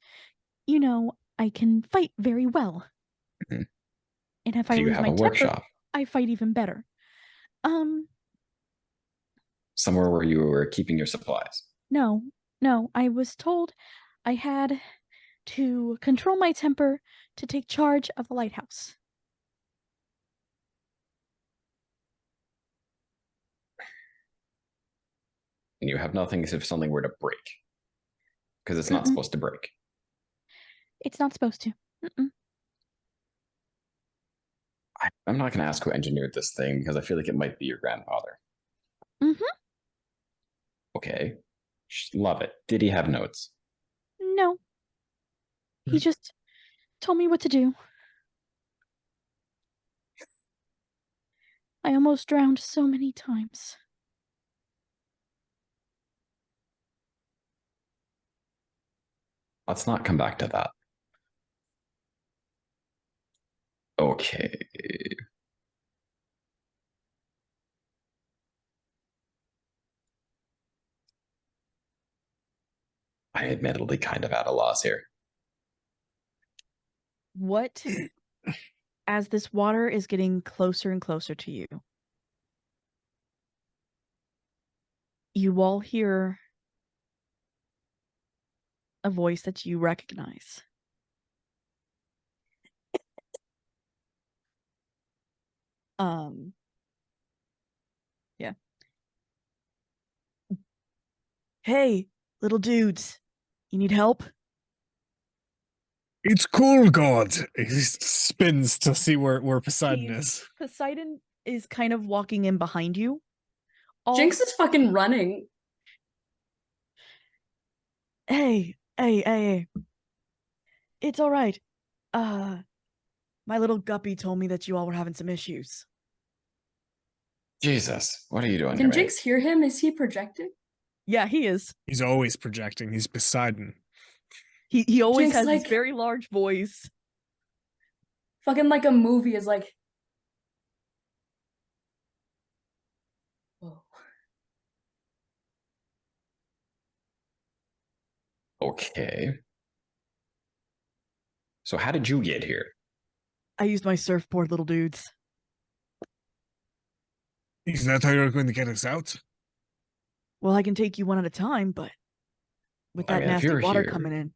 I can fight very well. Mhm. And if Do I you lose have my a temper, workshop I fight even better. somewhere where you were keeping your supplies? No, I was told I had to control my temper to take charge of the lighthouse. And you have nothing if something were to break, because it's not Mm-mm. supposed to break. It's not supposed to. Mm-mm. I'm not going to ask who engineered this thing because I feel like it might be your grandfather. Mm-hmm. Okay. Love it. Did he have notes? No. He just told me what to do. I almost drowned so many times. Let's not come back to that. Okay. I admittedly kind of at a loss here. What, as this water is getting closer and closer to you, you all hear a voice that you recognize. Yeah. Hey, little dudes, you need help? It's cool, God. He spins to see where Poseidon He's- is. Poseidon is kind of walking in behind you. All Jinx is fucking running. Hey. It's all right. My little guppy told me that you all were having some issues. Jesus, what are you doing here, Can mate? Jinx hear him? Is he projecting? Yeah, he is. He's always projecting. He's Poseidon. He always Jinx, has this like- very large voice. Fucking like a movie is like. Whoa. Okay. So how did you get here? I used my surfboard, little dudes. Is that how you're going to get us out? Well, I can take you one at a time, but with I that mean, if nasty you're water here- coming in,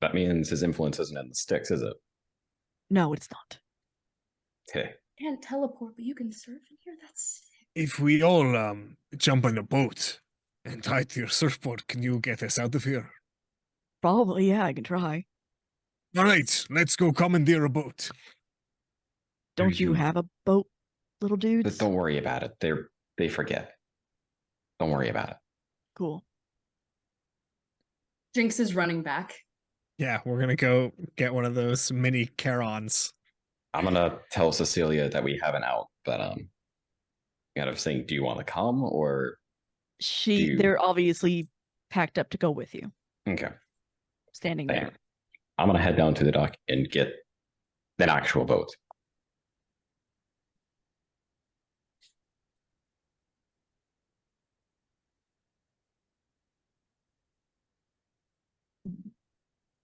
That means his influence isn't in the sticks, is it? no, it's not. Okay. Can't teleport, but you can surf in here? That's sick. If we all jump on a boat and tie to your surfboard, can you get us out of here? Probably, yeah, I can try. All right, let's go commandeer a boat. Don't you you- have a boat, little dudes? Don't worry about it. They forget. Don't worry about it. Cool. Jinx is running back. Yeah, we're gonna go get one of those mini Charons. I'm gonna tell Cecilia that we have an out, but kind of saying, do you want to come or They're obviously packed up to go with you, okay? standing Thank there. you. I'm gonna head down to the dock and get an actual boat.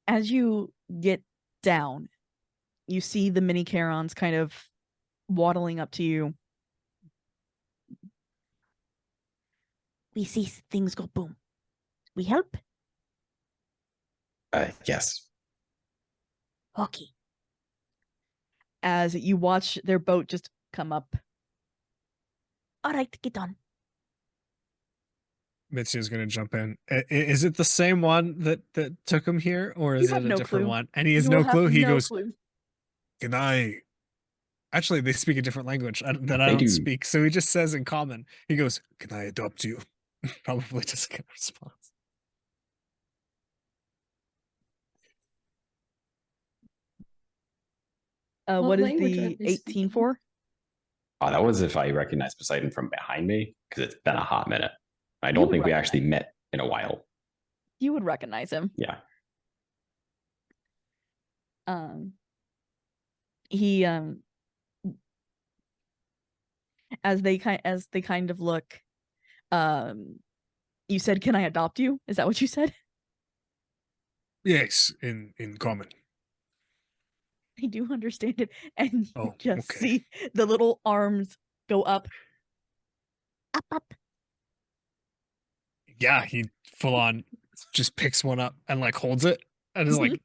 As you get down, you see the mini Charons kind of waddling up to you. We see things go boom. We help? Yes. Okay. As you watch their boat just come up. All right, get on. Mitsu's gonna jump in. Is it the same one that took him here, or is You it have a no different clue. one? And he has You no will have clue. He no goes, clue. "Can I?" Actually, they speak a different language that I They don't do. speak. So he just says in common. He goes, "Can I adopt you?" Probably doesn't get a response. What What is language are the they 18 speaking? for? Oh, that was if I recognized Poseidon from behind me, because it's been a hot minute. I You don't would think we recognize actually met in a while. You would recognize him. Yeah. he as they kind of look, you said, "Can I adopt you?" Is that what you said? Yes, in common. I do understand it, and you Oh, just okay. see the little arms go up, up. Yeah, he full on just picks one up and like holds it and is like,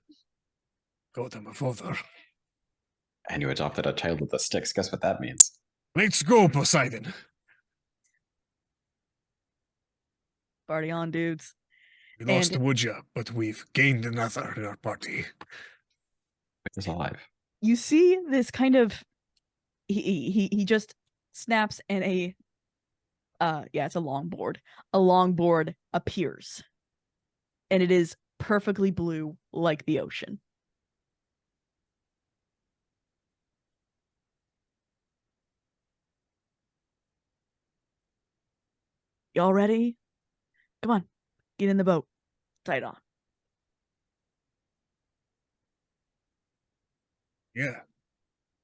"Go to my father. And you adopted a child with the sticks. Guess what that means? Let's go, Poseidon." Party on, dudes. We lost And a Woodja, but we've gained another in our party. It's alive. you see this kind of he just snaps and it's a longboard. A longboard appears. And it is perfectly blue like the ocean. Y'all ready? Come on. Get in the boat. Tie it on. Yeah,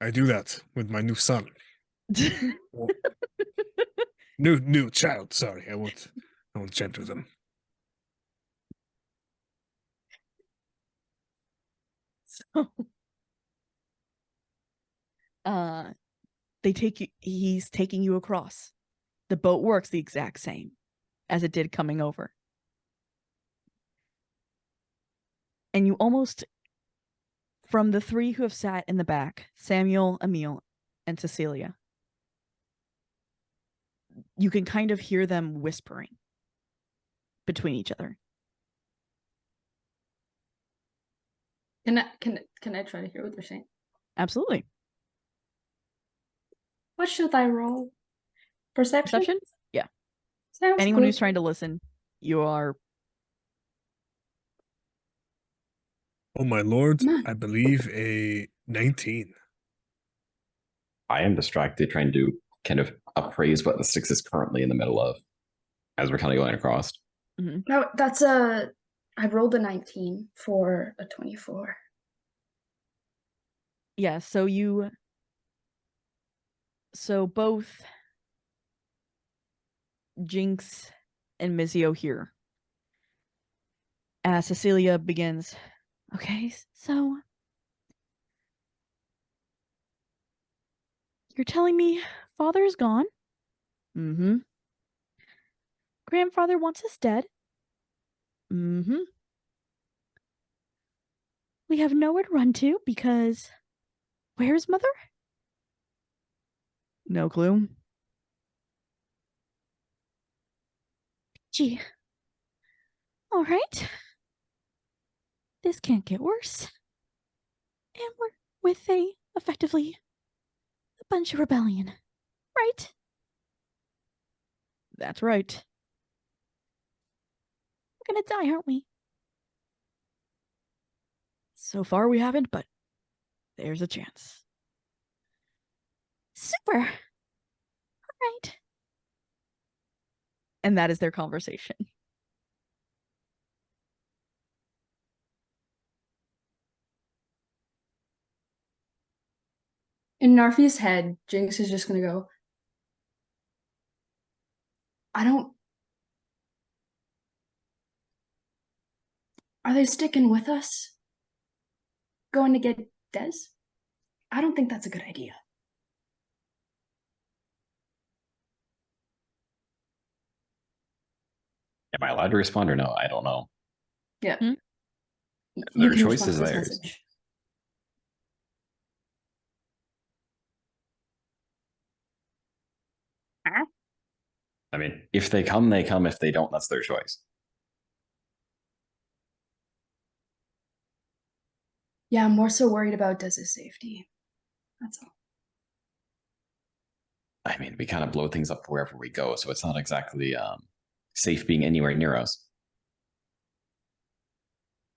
I do that with my new son. Oh, new child. Sorry, I won't gender them. So he's taking you across. The boat works the exact same as it did coming over. And you almost, from the three who have sat in the back, Samuel, Emil, and Cecilia, you can kind of hear them whispering between each other. Can I try to hear what they're saying? Absolutely. What should I roll? Perception? Perception? Yeah. Sounds Anyone good. who's trying to listen, you are. Oh my lord, Come on. I believe a 19. I am distracted trying to kind of appraise what the six is currently in the middle of as we're kind of going across. No, I rolled a 19 for a 24. Yeah, so both Jinx and Mizio here. As Cecilia begins, okay, so you're telling me father's gone? Mm-hmm. Grandfather wants us dead? Mm-hmm. We have nowhere to run to because where's mother? No clue. Gee. All right. This can't get worse. And we're with effectively, a bunch of rebellion. Right? That's right. We're gonna die, aren't we? So far we haven't, but there's a chance. Super. All right. And that is their conversation. In Narfi's head, Jinx is just gonna go, are they sticking with us? Going to get Des? I don't think that's a good idea. Am I allowed to respond or no? I don't know. Yeah. Hmm? You Their can choice respond is to this theirs. message. Huh? I mean, if they come, they come. If they don't, that's their choice. Yeah, I'm more so worried about Des's safety. That's all. I mean, we kind of blow things up wherever we go, so it's not exactly safe being anywhere near us.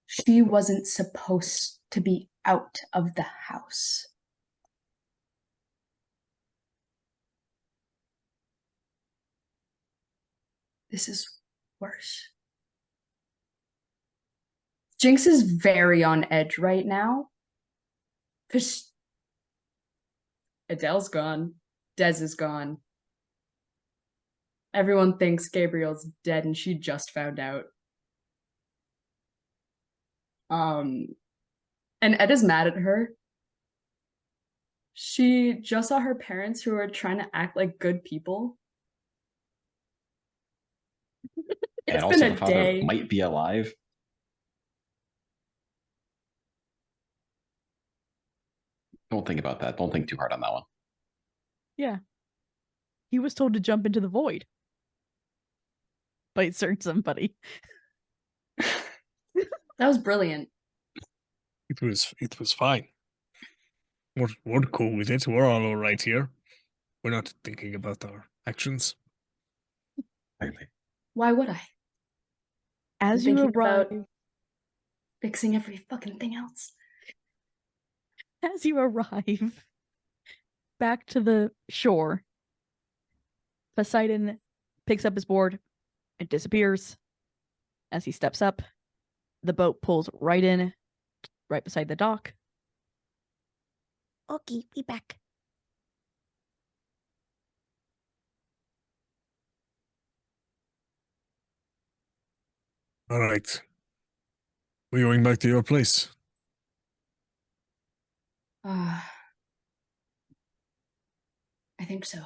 She wasn't supposed to be out of the house. This is worse. Jinx is very on edge right now. Because Adele's gone. Dez is gone. Everyone thinks Gabriel's dead and she just found out. And Ed is mad at her. She just saw her parents who are trying to act like good people. And It's also been the a father day. might be alive. Don't think about that. Don't think too hard on that one. Yeah. He was told to jump into the void by somebody. That was brilliant. It was fine. We're cool with it. We're all right here. We're not thinking about our actions. Clearly. Why would I? I'm As you thinking arrive, about fixing every fucking thing else. as you arrive back to the shore, Poseidon picks up his board and disappears. As he steps up, the boat pulls right in, right beside the dock. Okay, be back. All right. We're going back to your place. I think so.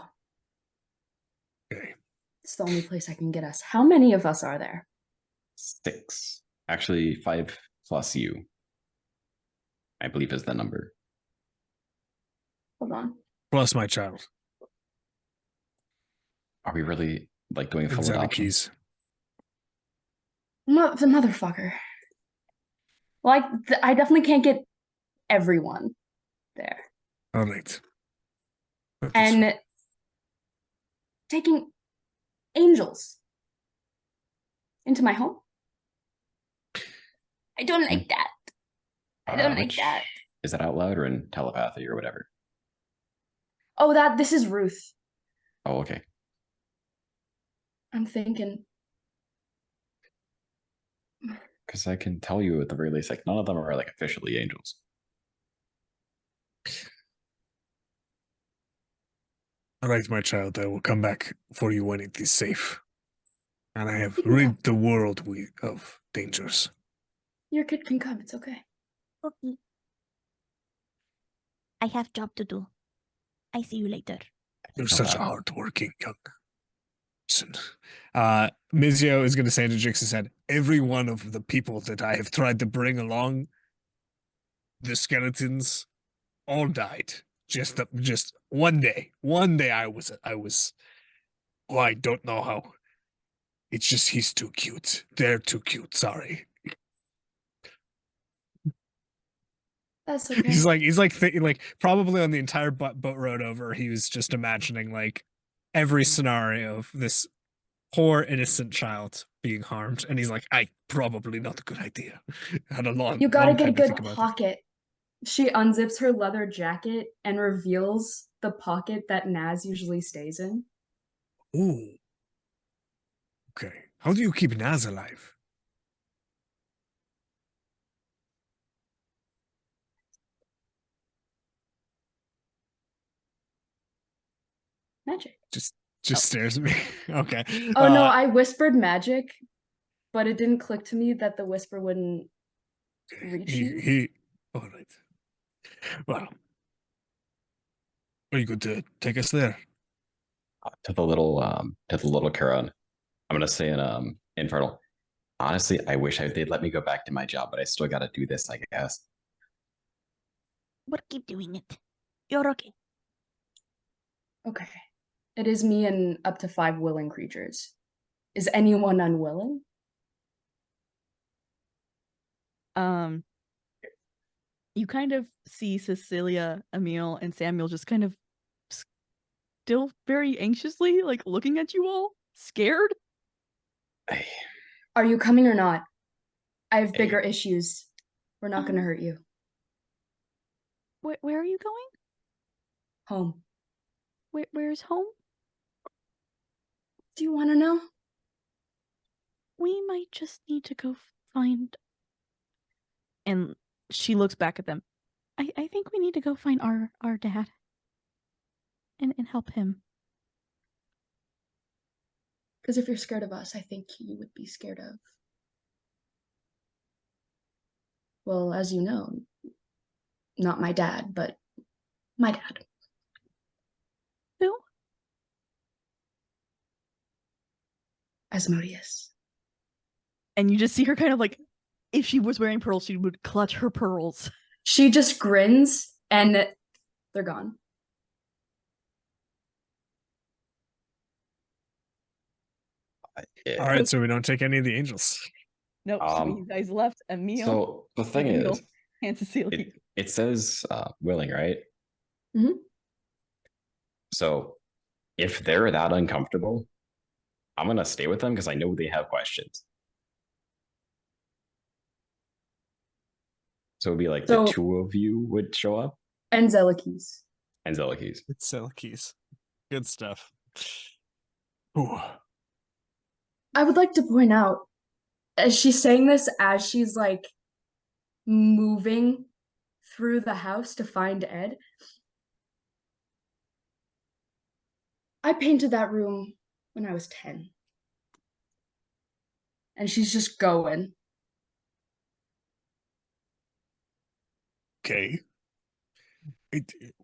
Okay. It's the only place I can get us. How many of us are there? 6. Actually, 5 plus you, I believe, is the number. Hold on. Plus my child. Are we really like doing And full adoption? Keys. The motherfucker. Well, I definitely can't get everyone there. All right. And taking angels into my home? I don't like that. I don't like that. Is that out loud or in telepathy or whatever? Oh, this is Ruth. Oh, okay. I'm thinking. Because I can tell you at the very least, like, none of them are like officially angels. All right, my child, I will come back for you when it is safe. And I have rid the world of dangers. Your kid can come, it's okay. Okay. I have job to do. I see you later. You're such a hard-working young person. Mizio is going to say to Jix's head, every one of the people that I have tried to bring along, the skeletons, all died. Just one day. One day I was. Oh, I don't know how. It's just he's too cute. They're too cute. Sorry. That's okay. He's probably on the entire boat rode over. He was just imagining like every scenario of this poor innocent child being harmed, and he's like, probably not a good idea. Had a long. You gotta long get a time to think good about it. pocket. She unzips her leather jacket and reveals the pocket that Naz usually stays in. Ooh. Okay. How do you keep Naz alive? Magic. Just stares at me. Okay. Oh no, I whispered magic, but it didn't click to me that the whisper wouldn't reach you. All right. Well, are you good to take us there? To the little Charon. I'm gonna say in Infernal. Honestly, I wish they'd let me go back to my job, but I still gotta do this, I guess. We'll keep doing it. You're okay. Okay. It is me and up to 5 willing creatures. Is anyone unwilling? You kind of see Cecilia, Emil, and Samuel just kind of still very anxiously, like, looking at you all, scared. Are you coming or not? I have bigger issues. We're not gonna hurt you. Where are you going? Home. Where's home? Do you want to know? We might just need to go find. And she looks back at them. I think we need to go find our dad. and help him. Because if you're scared of us, I think you would be scared of, well, as you know, not my dad, but my dad. Who? Asmodeus. And you just see her kind of like, if she was wearing pearls, she would clutch her pearls. She just grins and they're gone. All right, so we don't take any of the angels. Nope, so you guys left Emil. So the thing Emil, is, and Cecilia. it says willing, right? Mhm. So if they're that uncomfortable, I'm gonna stay with them because I know they have questions. So it'd be like So- the two of you would show up And Zelakis. and Zelakis. It's Selkies. Good stuff. Ooh. I would like to point out, as she's saying this, as she's like moving through the house to find Ed, I painted that room when I was 10. And she's just going. Okay.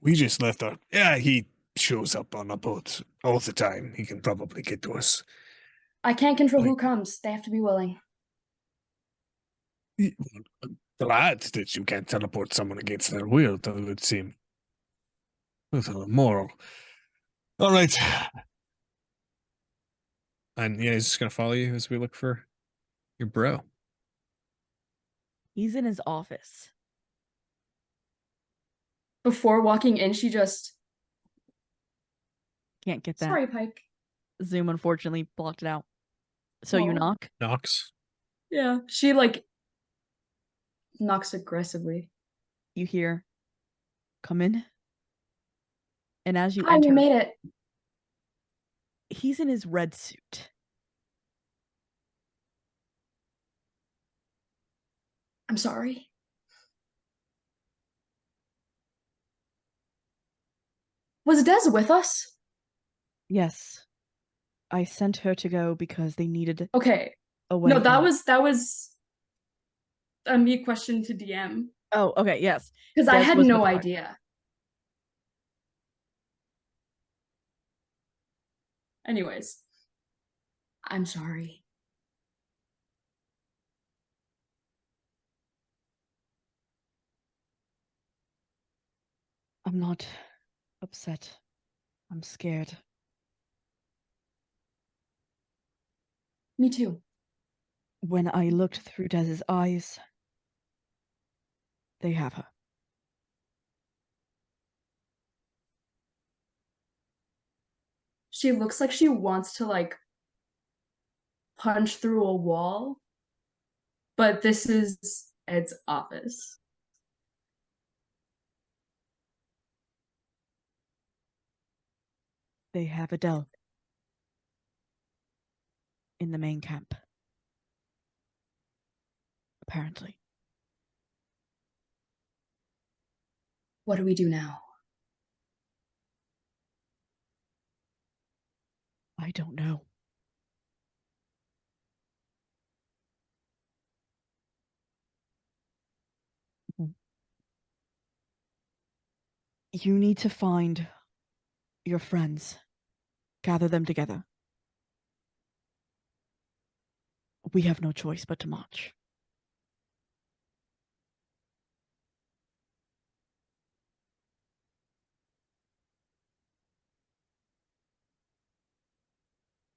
We just left our. Yeah, he shows up on a boat all the time. He can probably get to us. I can't control who Like- comes. They have to be willing. I'm glad that you can't teleport someone against their will, that would seem moral. All right. And yeah, he's just gonna follow you as we look for your bro. He's in his office. Before walking in, she just, Can't get that. sorry, Pike. Zoom unfortunately blocked it out. So you Aw. knock. Knox. Yeah. She like knocks aggressively. You hear, come in. And as you Hi, we enter, made it. he's in his red suit. I'm sorry. Was Des with us? Yes. I sent her to go because they needed Okay. a way. No, that out. was a me question to DM. Oh, okay, yes. Because I Des had was no with Pike. idea. Anyways. I'm sorry. I'm not upset. I'm scared. Me too. When I looked through Dez's eyes, they have her. She looks like she wants to like punch through a wall. But this is Ed's office. They have Adele in the main camp. Apparently. What do we do now? I don't know. You need to find your friends. Gather them together. We have no choice but to march.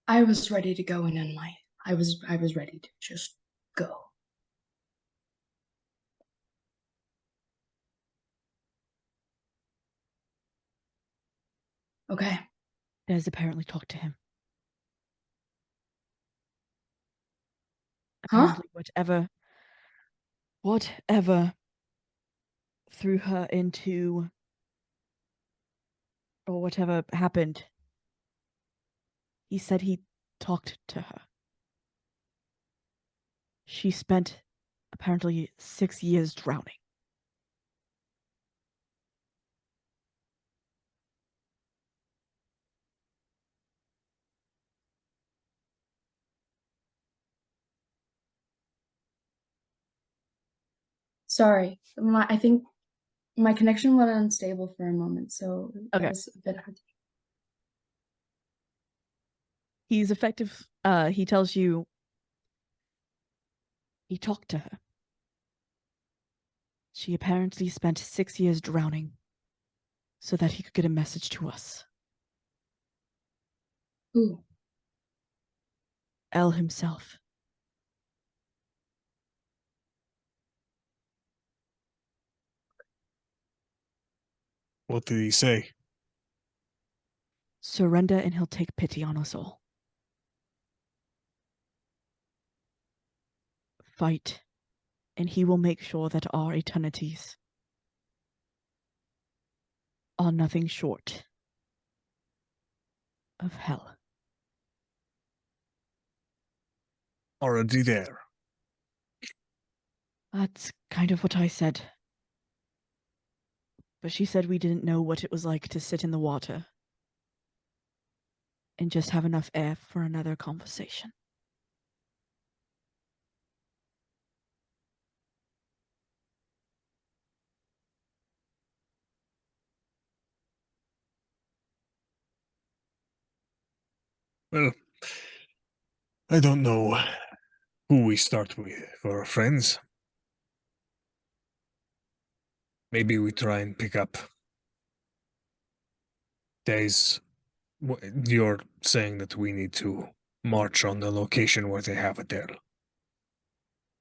I was ready to go in my I was ready to just go. Okay. Des apparently talked to him. Huh? Apparently, whatever threw her into, or whatever happened, he said he talked to her. She spent apparently 6 years drowning. Sorry. I think my connection went unstable for a moment, so that Okay. was a bit hard. He's effective. He tells you he talked to her. She apparently spent 6 years drowning so that he could get a message to us. Ooh. El himself. What did he say? Surrender and he'll take pity on us all. Fight, and he will make sure that our eternities are nothing short of hell. Already there. That's kind of what I said. But she said we didn't know what it was like to sit in the water and just have enough air for another conversation. Well, I don't know who we start with for our friends. Maybe we try and pick up days. You're saying that we need to march on the location where they have Adele.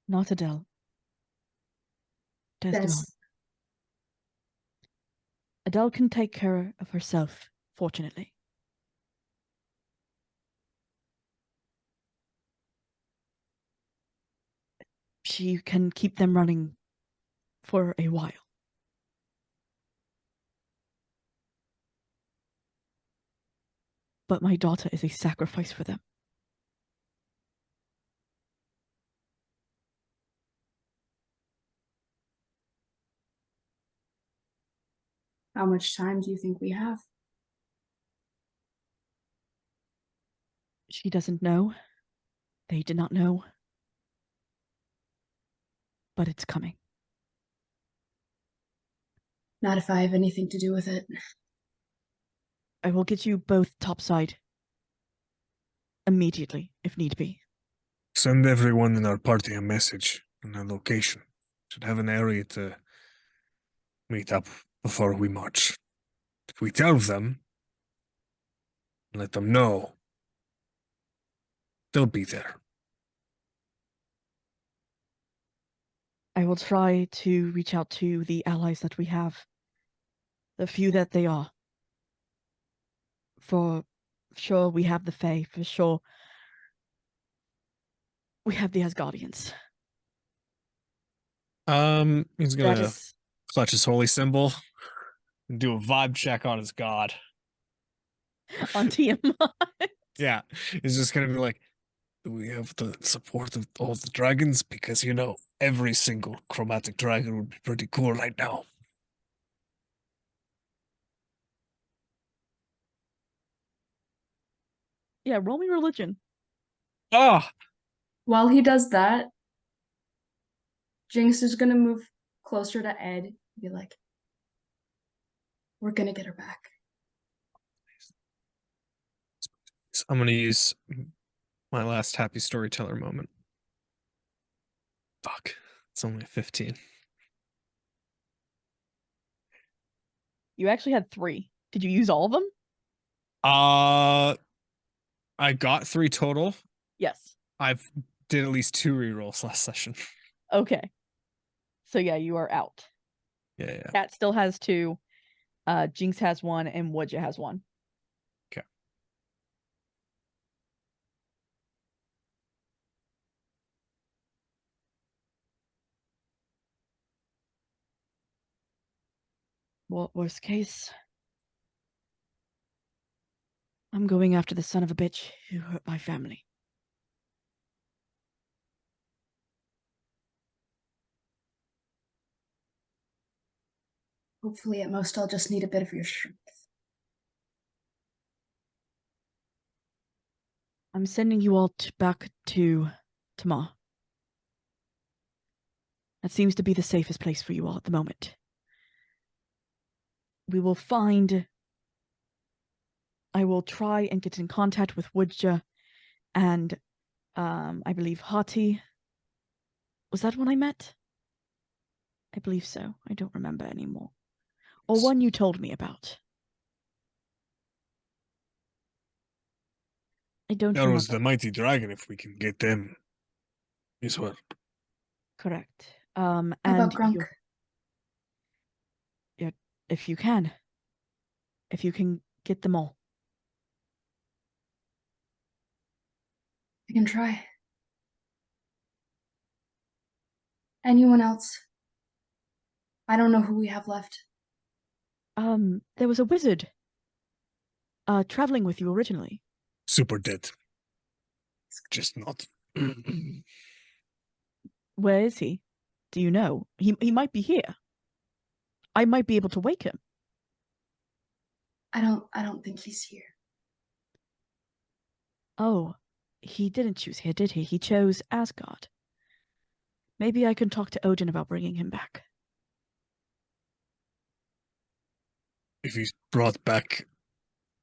Not Adele. Desdemona. That's Adele can take care of herself, fortunately. She can keep them running for a while. But my daughter is a sacrifice for them. how much time do you think we have? She doesn't know. They did not know. But it's coming. Not if I have anything to do with it. I will get you both topside immediately, if need be. Send everyone in our party a message and a location. Should have an area to meet up before we march. If we tell them, let them know, they'll be there. I will try to reach out to the allies that we have. The few that they are. For sure, we have the Fae. For sure, we have the Asgardians. He's That gonna is clutch his holy symbol and do a vibe check on his god. on TMI. Yeah, he's just gonna be like, do we have the support of all the dragons? Because, every single chromatic dragon would be pretty cool right now. Yeah, roll me religion. Ah! While he does that, Jinx is gonna move closer to Ed and be like, we're gonna get her back. I'm gonna use my last happy storyteller moment. Fuck. It's only 15. You actually had 3. Did you use all of them? I got 3 total. Yes. I've did at least 2 rerolls last session. Okay. So yeah, you are out. Yeah. Cat still has 2. Jinx has 1, and Woodja has 1. Okay. Well, worst case, I'm going after the son of a bitch who hurt my family. Hopefully, at most, I'll just need a bit of your strength. I'm sending you all back to Tamar. That seems to be the safest place for you all at the moment. We will find... I will try and get in contact with Woodja and I believe Hati. Was that one I met? I believe so. I don't remember anymore. Or one you told me about. I don't That remember. was the mighty dragon. If we can get them, as well. Correct. How And about Grunk? if you can. If you can get them all. I can try. Anyone else? I don't know who we have left. There was a wizard traveling with you originally. Super dead. Just not. Where is he? Do you know? He might be here. I might be able to wake him. I don't think he's here. Oh, he didn't choose here, did he? He chose Asgard. Maybe I can talk to Odin about bringing him back. If he's brought back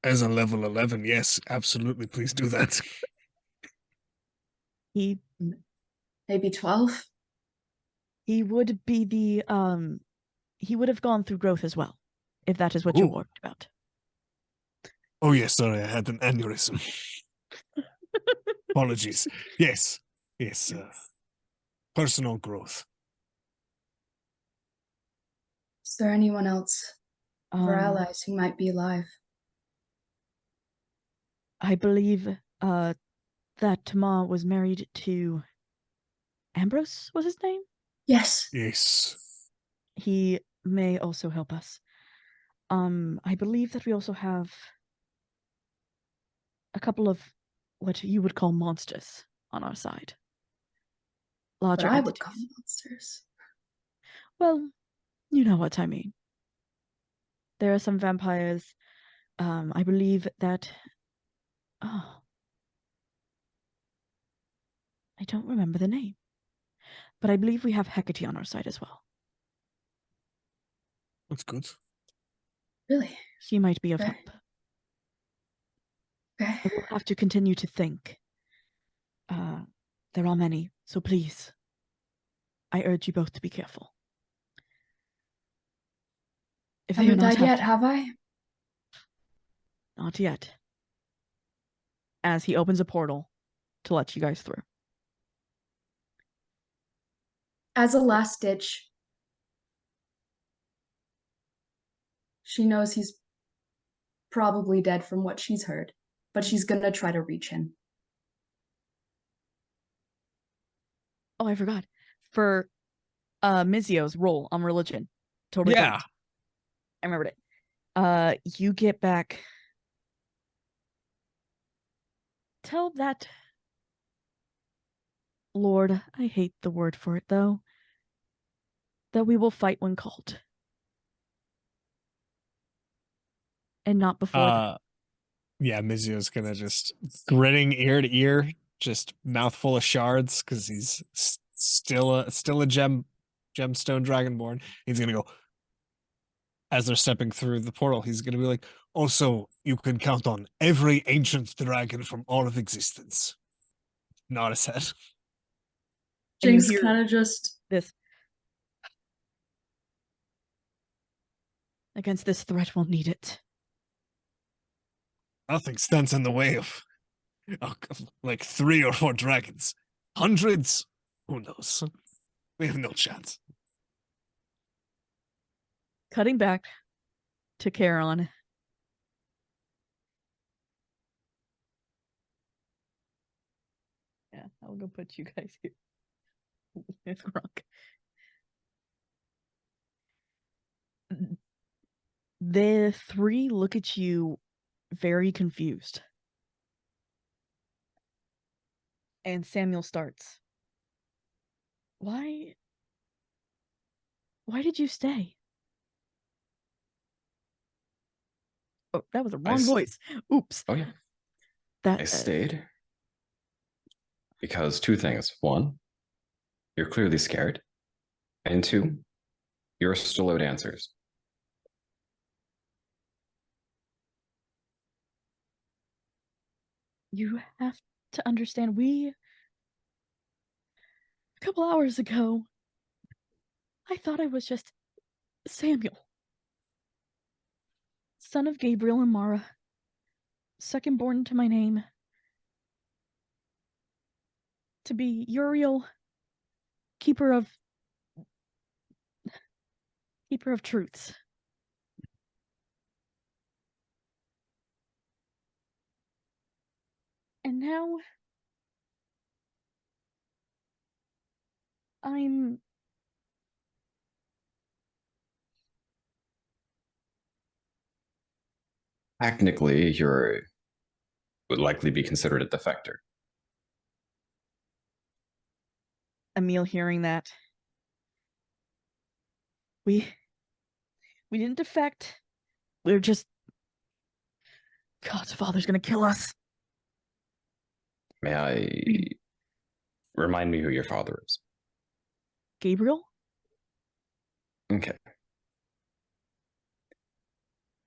as a level 11, yes, absolutely. Please do that. He Maybe 12? he would be the he would have gone through growth as well, if that is what you're Ooh. worried about. Oh, yes, sorry, I had an aneurysm. Apologies. Yes, yes. Personal growth. Is there anyone else of our Um, allies who might be alive? I believe that Tamar was married to Ambrose, was his name? Yes. Yes. He may also help us. I believe that we also have a couple of what you would call monsters on our side. Larger What I would entities. call monsters. Well, you know what I mean. There are some vampires. I believe that... Oh. I don't remember the name. But I believe we have Hecate on our side as well. That's good. Really? She might be of Okay. help. Okay. I will have to continue to think. There are many, so please, I urge you both to be careful. If they are Haven't not died yet, happy, have I? not yet. As he opens a portal to let you guys through. As a last ditch, she knows he's probably dead from what she's heard, but she's gonna try to reach him. Oh, I forgot. For Mizio's role on religion. Totally Yeah. forgot. I remembered it. You get back. Tell that Lord, I hate the word for it though, that we will fight when called. And not before that. Yeah, Mizio's gonna just grinning ear to ear, just mouthful of shards because he's still a gemstone dragonborn. He's gonna go as they're stepping through the portal. He's gonna be like, "Also, you can count on every ancient dragon from all of existence." Nod his head. And you Jinx hear kind of just this. Against this threat, we'll need it. Nothing stands in the way of like 3 or 4 dragons. Hundreds? Who knows? We have no chance. Cutting back to Charon. Yeah, I'll go put you guys here. It's Grunk. The three look at you very confused. And Samuel starts. Why did you stay? Oh, that was a wrong voice. Oops. Oh yeah. That I stayed because 2 things. 1, you're clearly scared. And 2, you're still owed answers. You have to understand, a couple hours ago, I thought I was just Samuel, son of Gabriel and Mara, second born to my name, to be Uriel, keeper of truths. And now I'm Technically, you would likely be considered a defector. Emil hearing that. We didn't defect. We're just God's father's gonna kill us. May I remind me who your father is? Gabriel? Okay.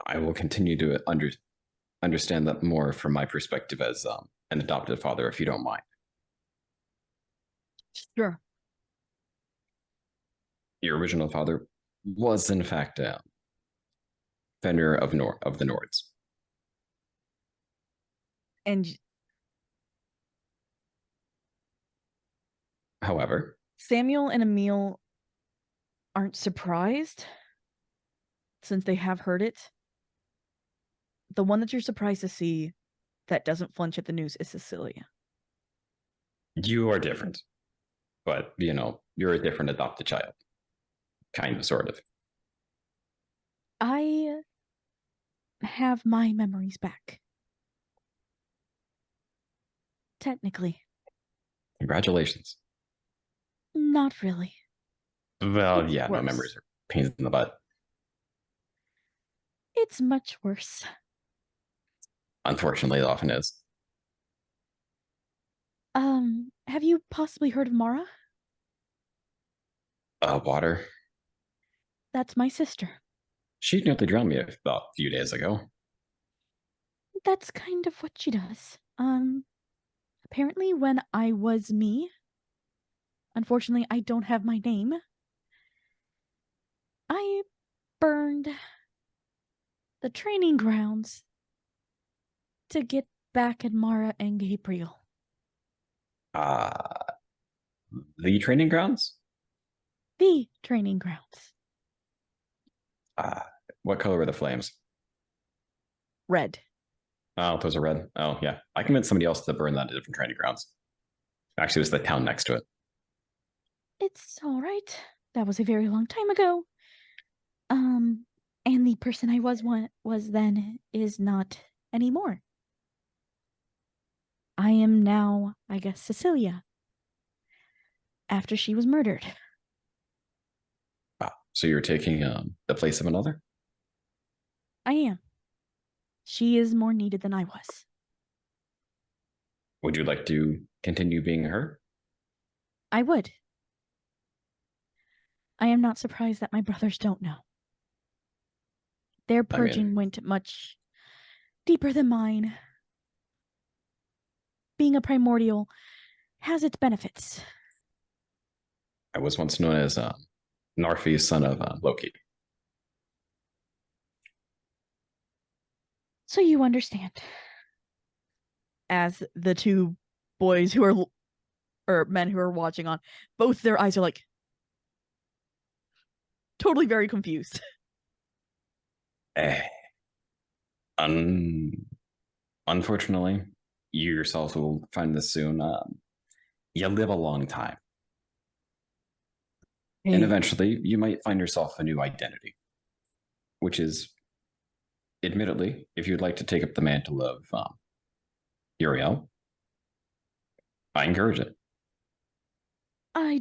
I will continue to understand that more from my perspective as an adopted father, if you don't mind. Sure. Your original father was, in fact, Fenrir of the Nords. And However, Samuel and Emil aren't surprised since they have heard it. The one that you're surprised to see that doesn't flinch at the news is Cecilia. you are different. But, you're a different adopted child. Kind of, sort of. I have my memories back. Technically. Congratulations. Not really. Well, It's yeah, no, worse. memories are pains in the butt. It's much worse. Unfortunately, it often is. Have you possibly heard of Mara? Water. That's my sister. She nearly drowned me about a few days ago. That's kind of what she does. Apparently when I was me, unfortunately I don't have my name, I burned the training grounds to get back at Mara and Gabriel. The training grounds? The training grounds. What color were the flames? Red. Oh, those are red. Oh, yeah. I convinced somebody else to burn that at different training grounds. Actually, it was the town next to it. It's alright. That was a very long time ago. And the person I was then is not anymore. I am now, I guess, Cecilia. After she was murdered. Wow. So you're taking the place of another? I am. She is more needed than I was. Would you like to continue being her? I would. I am not surprised that my brothers don't know. Their purging went much deeper than mine. Being a primordial has its benefits. I was once known as Narfi, son of Loki. So you understand. As the two boys who are, or men who are watching on, both their eyes are like totally very confused. Unfortunately, you yourselves will find this soon. You live a long time. And eventually, you might find yourself a new identity, which is, admittedly, if you'd like to take up the mantle of Uriel, I encourage it.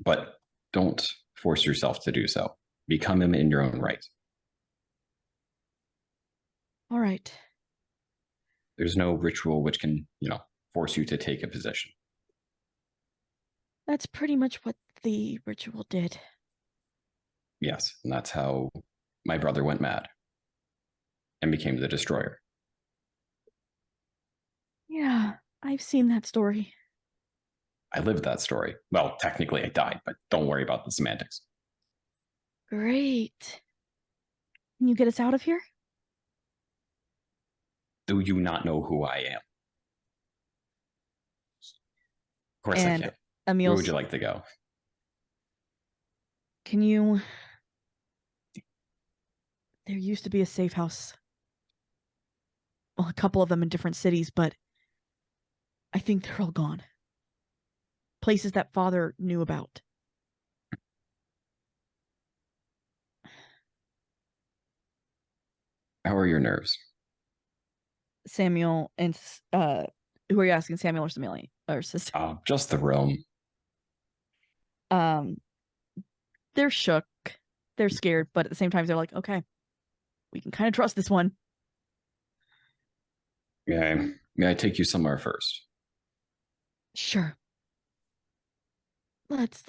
But don't force yourself to do so. Become him in your own right. All right. There's no ritual which can, force you to take a position. That's pretty much what the ritual did. Yes, and that's how my brother went mad and became the destroyer. Yeah, I've seen that story. I lived that story. Well, technically I died, but don't worry about the semantics. Great. Can you get us out of here? Do you not know who I am? Of course I And can. Where would Emil's, you like to go? can you... There used to be a safe house. Well, a couple of them in different cities, but I think they're all gone. Places that father knew about. How are your nerves? Samuel and who are you asking, Samuel or Samili or sister? Just the realm. They're shook, they're scared, but at the same time they're like, okay, we can kind of trust this one. May I take you somewhere first? Sure. Let's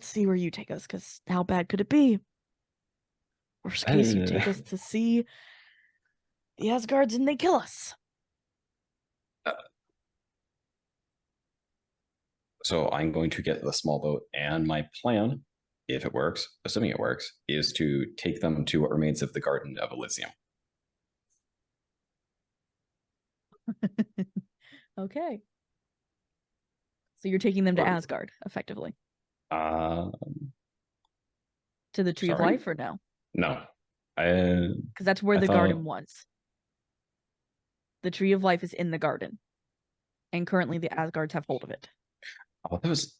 see where you take us, because how bad could it be? Worst case, you take us to see the Asgards and they kill us. So I'm going to get the small boat, and my plan, if it works, assuming it works, is to take them to what remains of the Garden of Elysium. Okay. So you're taking them to Or- Asgard, effectively. Uh, To the Tree of sorry? Life, or no? No. I Because that's where I the thought- garden was. The Tree of Life is in the garden. And currently the Asgards have hold of it. Oh, that was.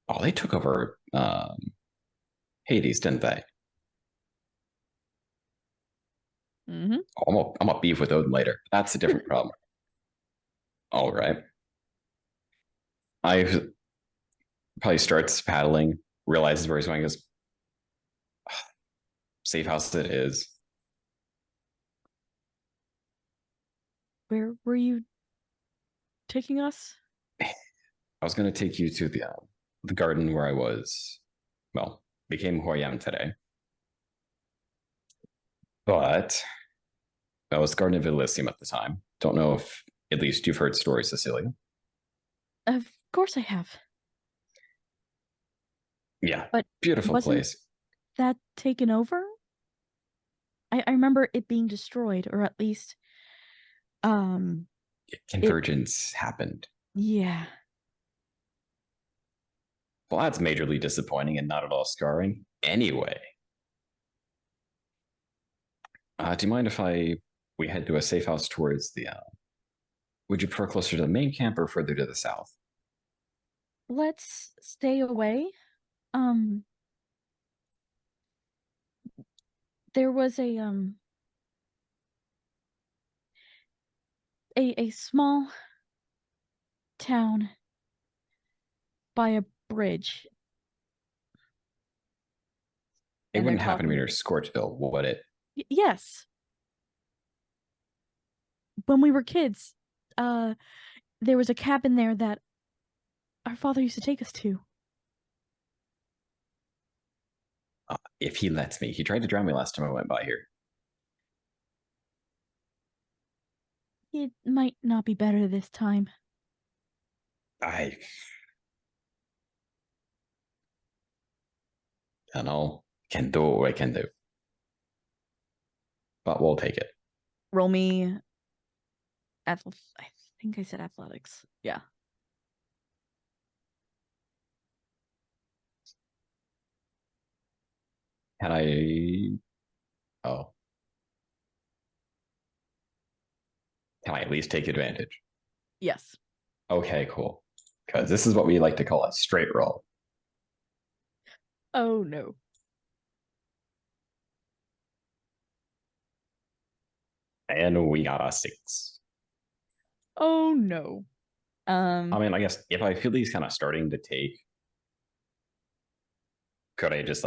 Oh, they took over Hades, didn't they? Mm-hmm. Oh, I'm a beef with Odin later. That's a different problem. All right. I probably starts paddling, realizes where he's going, goes, safe house it is. Where were you taking us? I was going to take you to the garden where I was, well, became who I am today. But that was Garden of Elysium at the time. Don't know if at least you've heard stories, Cecilia. Of course I have. Yeah, But beautiful wasn't place. that taken over? I remember it being destroyed, or at least Convergence happened. yeah. Well, that's majorly disappointing and not at all scarring. Anyway, do you mind if we head to a safe house towards the? Would you prefer closer to the main camp or further to the south? Let's stay away. There was a small town by a bridge. It And they're wouldn't happen to be talking. near Scorchville, would it? Yes. When we were kids, there was a cabin there that our father used to take us to. If he lets me. He tried to drown me last time I went by here. It might not be better this time. I don't know. Can do what I can do. But we'll take it. Roll me. I think I said athletics. Yeah. Can I? Oh. Can I at least take advantage? Yes. Okay, cool. Because this is what we like to call a straight roll. Oh no. And we got a 6. Oh no. I mean, I guess if I feel these kind of starting to take, could I just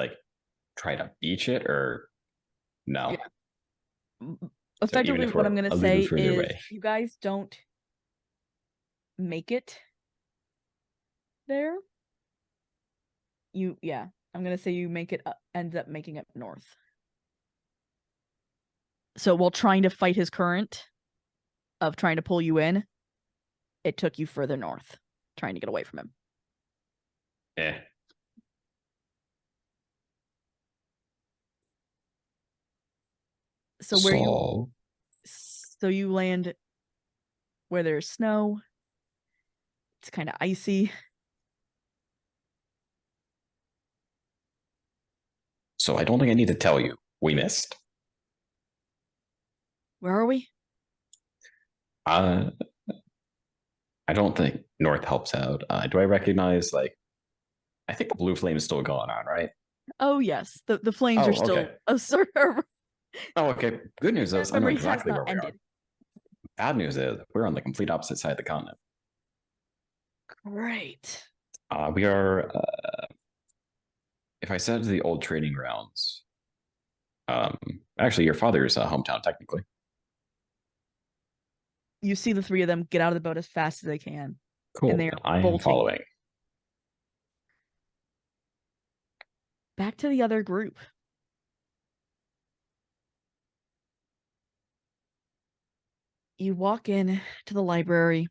try to beach it or no? Yeah. So Effectively, what I'm going to say is away. you guys don't make it there. Yeah. I'm gonna say you make it ends up making it north. So while trying to fight his current of trying to pull you in, it took you further north, trying to get away from him. Eh. So where you land where there's snow. It's kind of icy. So I don't think I need to tell you. We missed. Where are we? I don't think North helps out. Do I recognize, like, I think the blue flame is still going on, right? Oh yes, the flames Oh, are still okay. a server. Oh, okay. Good news is I know Memory has exactly not where we are. ended. Bad news is we're on the complete opposite side of the continent. Great. We are, if I said the old trading grounds, actually your father's hometown, technically. You see the three of them get out of the boat as fast as they can. Cool. And they are I am bolting. following. Back to the other group. You walk in to the library,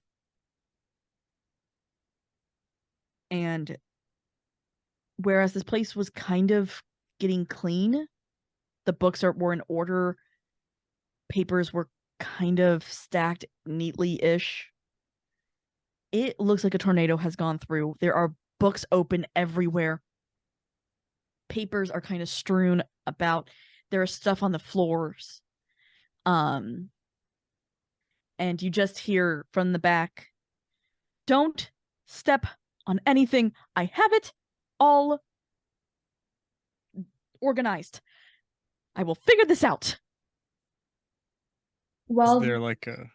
and whereas this place was kind of getting clean, the books were in order, papers were kind of stacked neatly-ish. It looks like a tornado has gone through. There are books open everywhere. Papers are kind of strewn about. There is stuff on the floors. And you just hear from the back, "Don't step on anything. I have it all organized. I will figure this out." Well, Is there like a...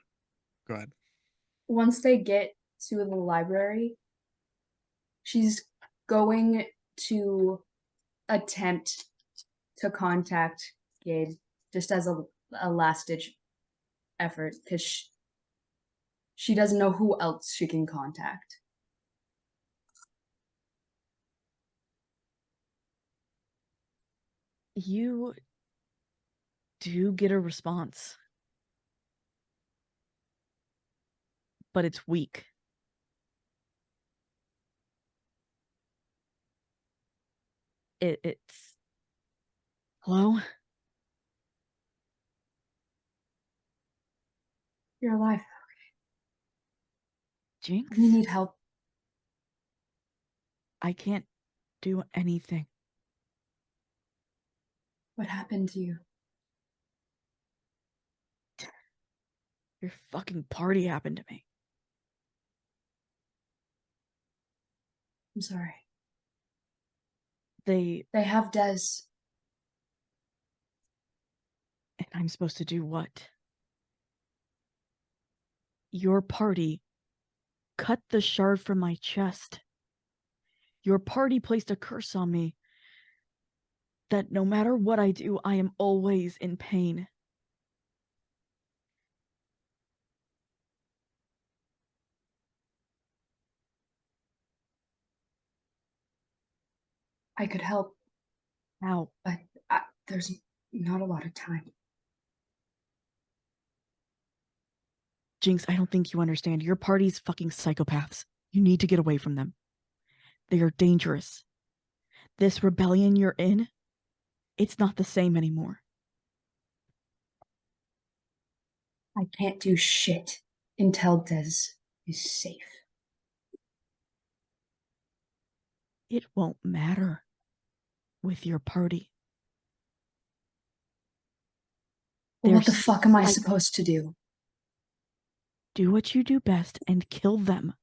Go ahead. once they get to the library, she's going to attempt to contact Gid just as a last ditch effort because she doesn't know who else she can contact. You do get a response, but it's weak. It's hello? You're alive. Jinx? We need help. I can't do anything. What happened to you? Your fucking party happened to me. I'm sorry. They have Des. and I'm supposed to do what? Your party cut the shard from my chest. Your party placed a curse on me that no matter what I do, I am always in pain. I could help, How? but there's not a lot of time. Jinx, I don't think you understand. Your party's fucking psychopaths. You need to get away from them. They are dangerous. This rebellion you're in, it's not the same anymore. I can't do shit until Des is safe. It won't matter with your party. Well, what the There's fuck am I supposed to do? Do what you do best and kill them.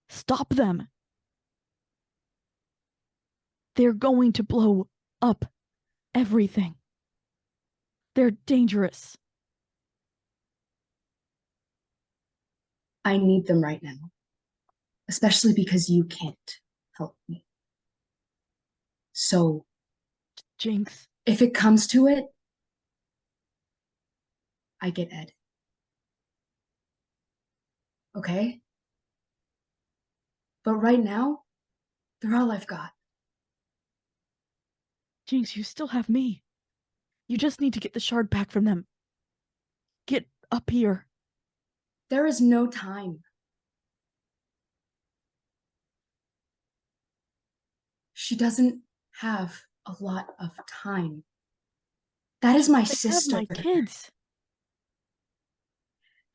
Stop them. They're going to blow up everything. They're dangerous. I need them right now. Especially because you can't help me. So, Jinx, if it comes to it, I get Ed. Okay? But right now, they're all I've got. Jinx, you still have me. You just need to get the shard back from them. Get up here. There is no time. She doesn't have a lot of time. That is my They sister. have my kids.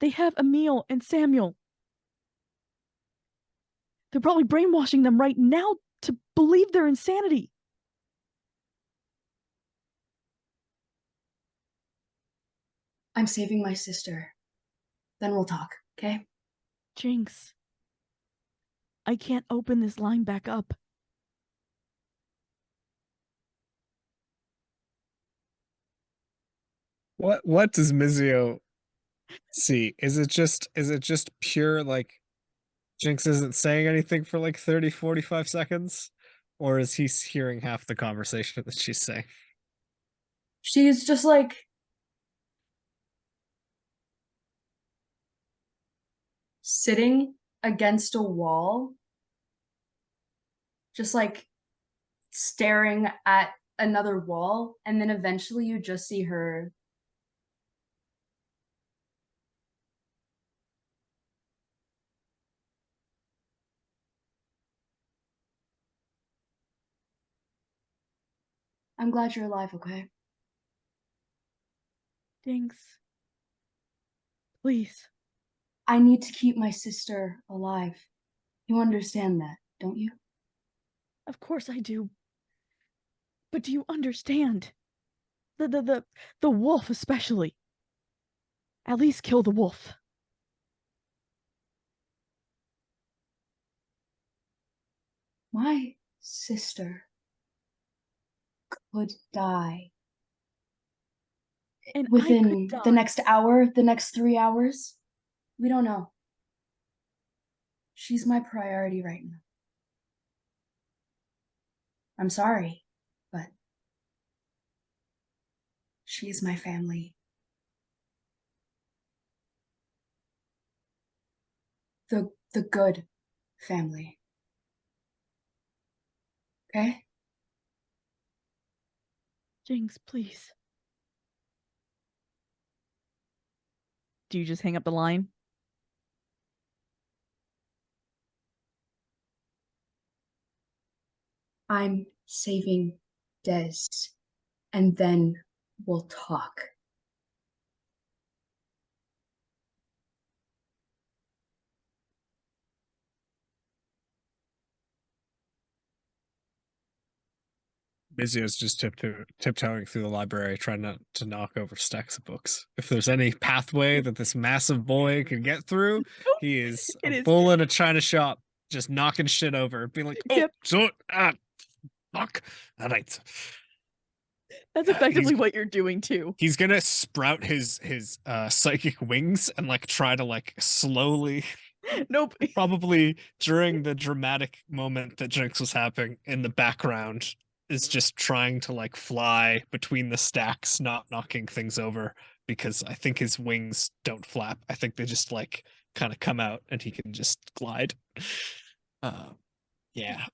They have Emil and Samuel. They're probably brainwashing them right now to believe their insanity. I'm saving my sister. Then we'll talk, okay? Jinx, I can't open this line back up. What does Mizio see? Is it just pure like Jinx isn't saying anything for like 30, 45 seconds? Or is he hearing half the conversation that she's saying? She's just like sitting against a wall, just like staring at another wall, and then eventually you just see her I'm glad you're alive, okay? Jinx. Please. I need to keep my sister alive. You understand that, don't you? Of course I do. But do you understand? The wolf especially. At least kill the wolf. My sister could die. And I Within could die. the next hour, the next 3 hours. We don't know. She's my priority right now. I'm sorry, but she's my family. The good family. Okay? Jinx, please. Do you just hang up the line? I'm saving Des, and then we'll talk. Mizio's just tiptoeing through the library, trying not to knock over stacks of books. If there's any pathway that this massive boy can get through, he is It a is. bull in a china shop, just knocking shit over, being like, "Oh, Yep. so fuck, all right." That's Yeah, effectively what you're doing too. He's gonna sprout his psychic wings and like try to like slowly, Nope. probably during the dramatic moment that Jinx was happening in the background, is just trying to like fly between the stacks, not knocking things over, because I think his wings don't flap. I think they just like kind of come out and he can just glide. Yeah.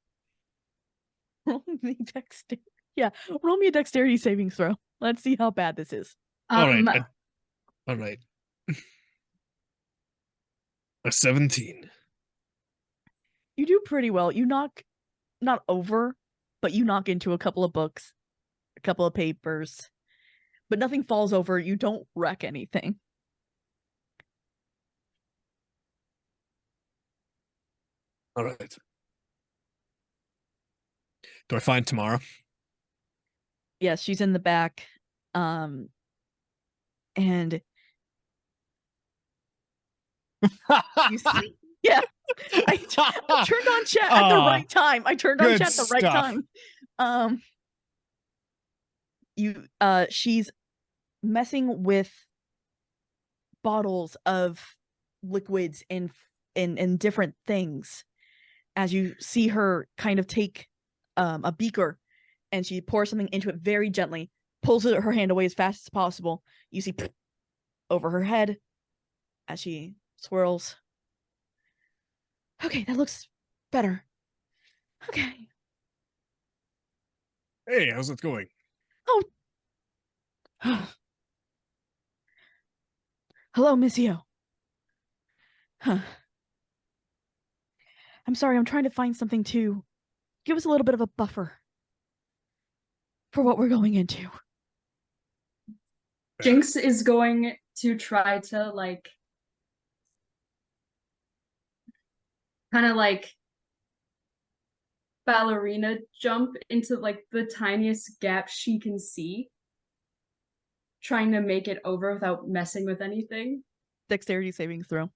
Roll me dexterity. Yeah, roll me a dexterity savings throw. Let's see how bad this is. All right. All right. A 17. You do pretty well. You knock not over, but you knock into a couple of books, a couple of papers, but nothing falls over. You don't wreck anything. All right. Do I find Tamara? Yes, she's in the back. And you see, yeah, I turned on chat at the right time. I turned on good chat at the right stuff. time. She's messing with bottles of liquids and different things as you see her kind of take a beaker and she pours something into it very gently, pulls her hand away as fast as possible. You see over her head as she swirls. Okay, that looks better. Okay. Hey, how's it going? Hello, Mizio. Huh. I'm sorry, I'm trying to find something to give us a little bit of a buffer for what we're going into. Jinx is going to try to like kind of like ballerina jump into like the tiniest gap she can see, trying to make it over without messing with anything. Dexterity saving throw.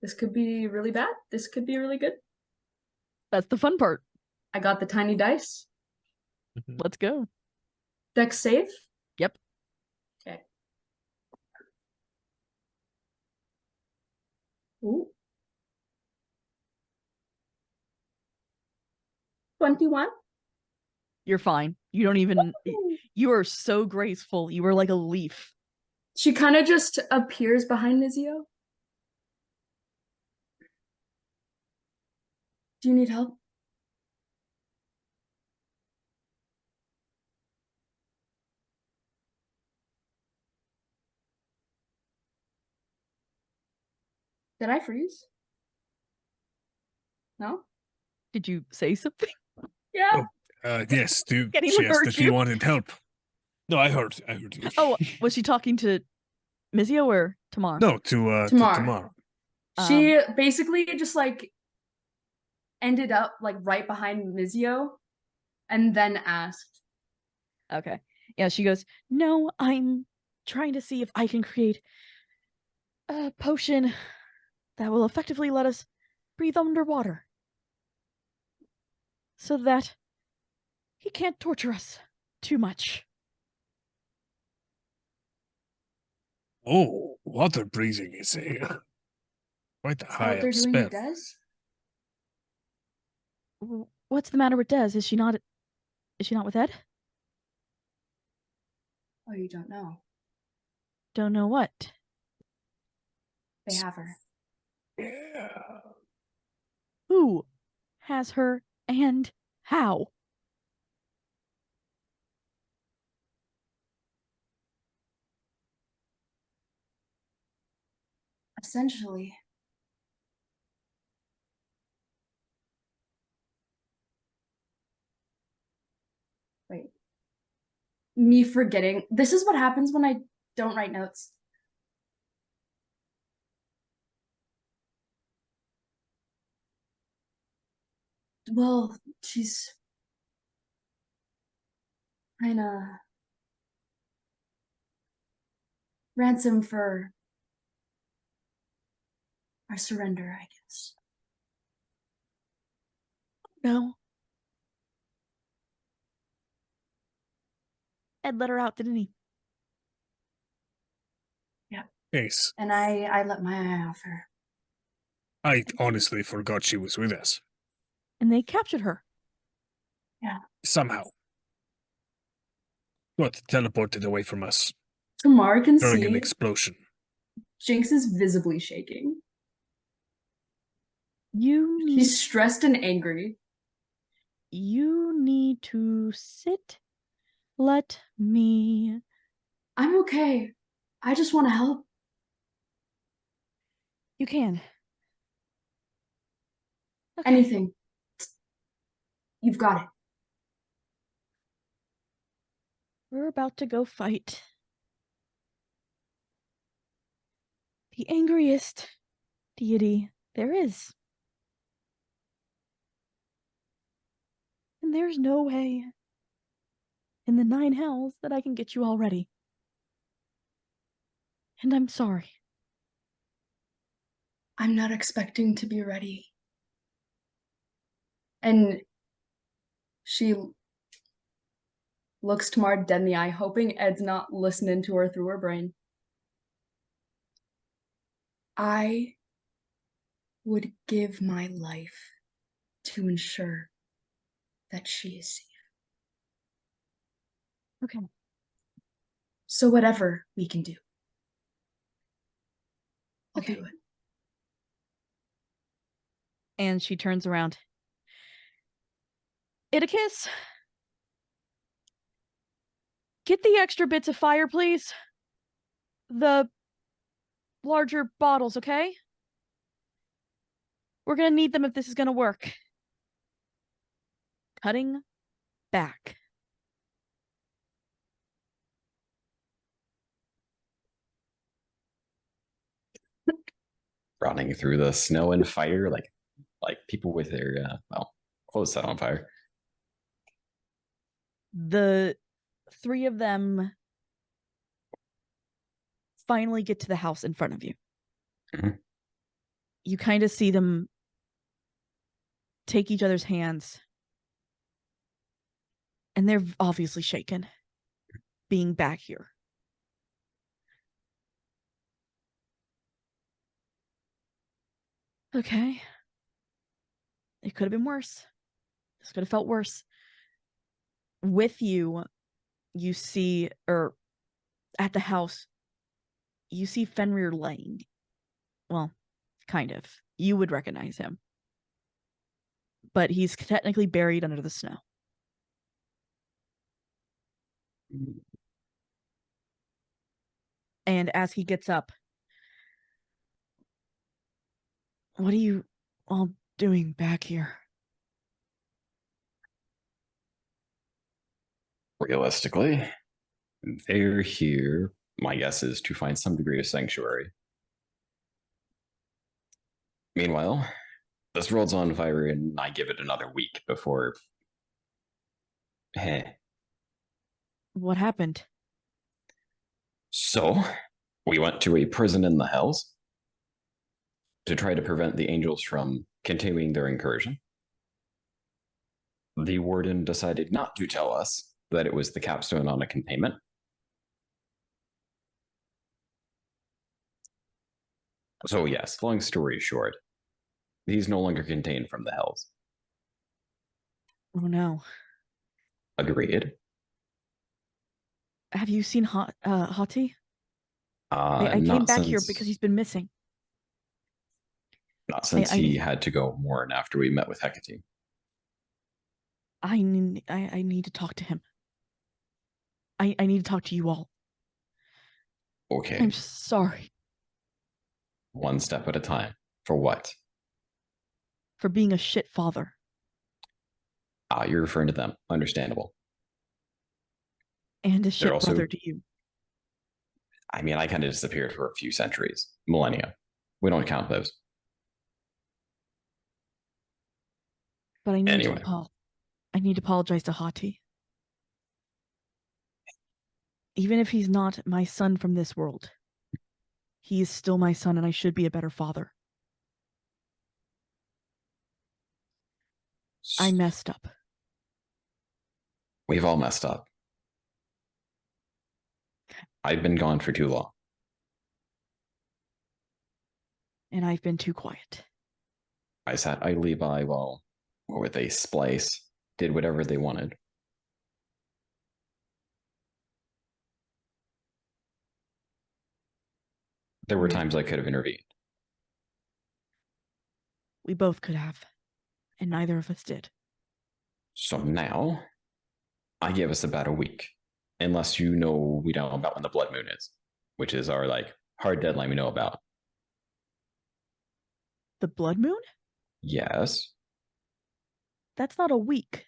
This could be really bad. This could be really good. That's the fun part. I got the tiny dice. Let's go. Dex save. Yep. Okay. Ooh. 21. You're fine. You don't even. You are so graceful. You are like a leaf. She kind of just appears behind Nizio. Do you need help? Did I freeze? No? Did you say something? Yeah. Yes, Anyone she asked heard if you? you wanted help. No, I heard you. Oh, was she talking to Mizio or Tamar? No, to Tamar. Tamar. She basically just like ended up like right behind Mizio and then asked. Okay. Yeah, she goes, no, I'm trying to see if I can create a potion that will effectively let us breathe underwater. So that he can't torture us too much. Oh, water breathing is a quite a Is that high what they're up doing spell. to Des? What's the matter with Des? Is she not with Ed? Oh, you don't know. Don't know what. They have her. Yeah. Who has her and how? Essentially. Wait. Me forgetting. This is what happens when I don't write notes. Well, she's kind of ransom for our surrender, I guess. No. Ed let her out, didn't he? Yeah. Yes. And I let my eye off her. I honestly forgot she was with us. And they captured her. Somehow. Got teleported away from us Tamar can during an see explosion. Jinx is visibly shaking. You need She's stressed and angry. to sit. Let me. I'm okay. I just want to help. You can. Okay. Anything. You've got it. We're about to go fight the angriest deity there is. And there's no way in the 9 hells that I can get you all ready. And I'm sorry. I'm not expecting to be ready. And she looks Tamar dead in the eye, hoping Ed's not listening to her through her brain. I would give my life to ensure that she is safe. Okay. So whatever we can do, I'll Okay. do it. And she turns around. It a kiss. Get the extra bits of fire, please. The larger bottles, okay? We're gonna need them if this is gonna work. Cutting back. Running through the snow and fire, like people with their clothes set on fire. The three of them finally get to the house in front of you. Mhm. You kind of see them take each other's hands, and they're obviously shaken being back here. Okay. It could have been worse. This could have felt worse. With you, you see, or at the house, you see Fenrir laying. Well, kind of. You would recognize him. But he's technically buried under the snow. And as he gets up, what are you all doing back here? Realistically, they're here. My guess is to find some degree of sanctuary. Meanwhile, this world's on fire, and I give it another week before. What happened? So, we went to a prison in the Hells to try to prevent the angels from continuing their incursion. The warden decided not to tell us that it was the capstone on a containment. So, yes, long story short, he's no longer contained from the Hells. Oh no. Agreed. Have you seen Hati? I came Not back here since because he's been missing. not since I he had to go Morn after we met with Hecate. I need to talk to him. I need to talk to you all. Okay, I'm sorry one step at a time. For what? for being a shit father. You're referring to them. Understandable. And a They're shit also, brother to you. I mean, I kind of disappeared for a few centuries, millennia. We don't count those. But I need Anyway. I need to apologize to Hati. Even if he's not my son from this world, he is still my son, and I should be a better father. I messed up. We've all messed up. I've been gone for too long. And I've been too quiet. I sat idly by while, with a splice, did whatever they wanted. There were times I could have intervened. We both could have, and neither of us did. So now, I give us about a week, unless you know we don't know about when the blood moon is, which is our hard deadline we know about. The blood moon? Yes. That's not a week.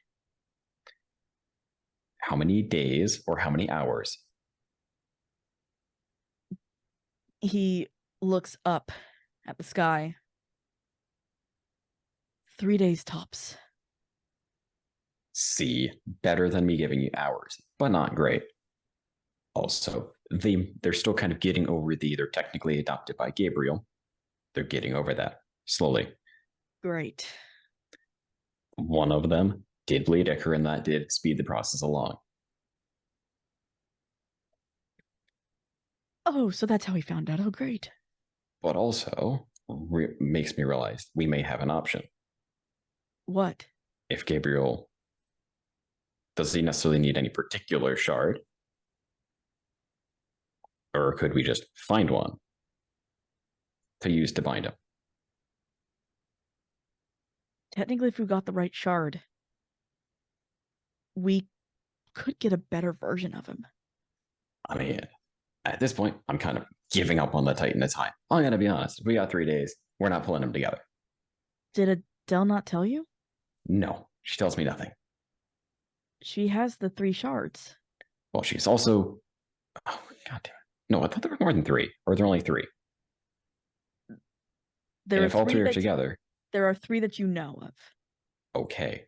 How many days or how many hours? He looks up at the sky. 3 days tops. See, better than me giving you hours, but not great. Also, they're still kind of getting over they're technically adopted by Gabriel. They're getting over that slowly. Great. One of them did bleed Icar, and that did speed the process along. Oh, so that's how he found out. Oh, great. But also, makes me realize we may have an option. What? If Gabriel, does he necessarily need any particular shard? Or could we just find one to use to bind him? Technically, if we got the right shard, we could get a better version of him. I mean, at this point, I'm kind of giving up on the Titan of Time. I gotta be honest. We got 3 days. We're not pulling them together. Did Adele not tell you? No, she tells me nothing. She has the 3 shards. Well, she's also. Oh, God damn it. No, I thought there were more than 3. Or are there only 3? There And are if all 3 3 are that together, there are 3 that you know of. okay.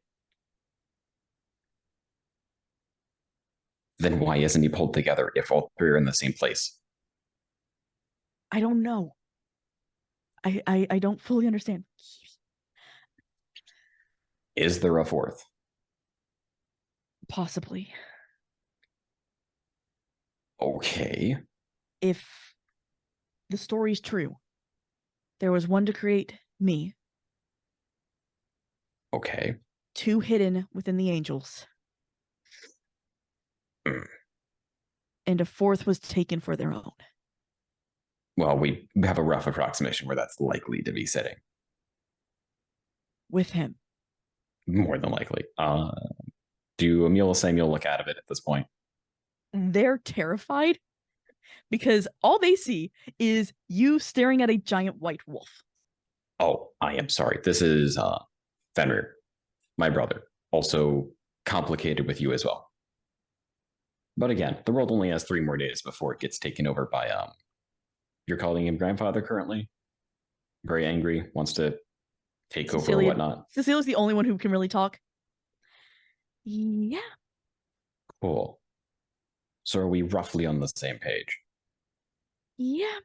Then why isn't he pulled together if all 3 are in the same place? I don't know. I don't fully understand. Is there a 4th? Possibly. Okay. If the story's true, there was one to create me, Okay. 2 hidden within the angels, and a 4th was taken for their own. Well, we have a rough approximation where that's likely to be sitting. With him. More than likely. Do Emil and Samuel look out of it at this point? They're terrified because all they see is you staring at a giant white wolf. Oh, I am sorry. This is Fenrir, my brother. Also complicated with you as well. But again, the world only has 3 more days before it gets taken over by you're calling him grandfather currently? Very angry, wants to take over or whatnot. Cecilia's the only one who can really talk. Yeah. Cool. So are we roughly on the same page? Yeah.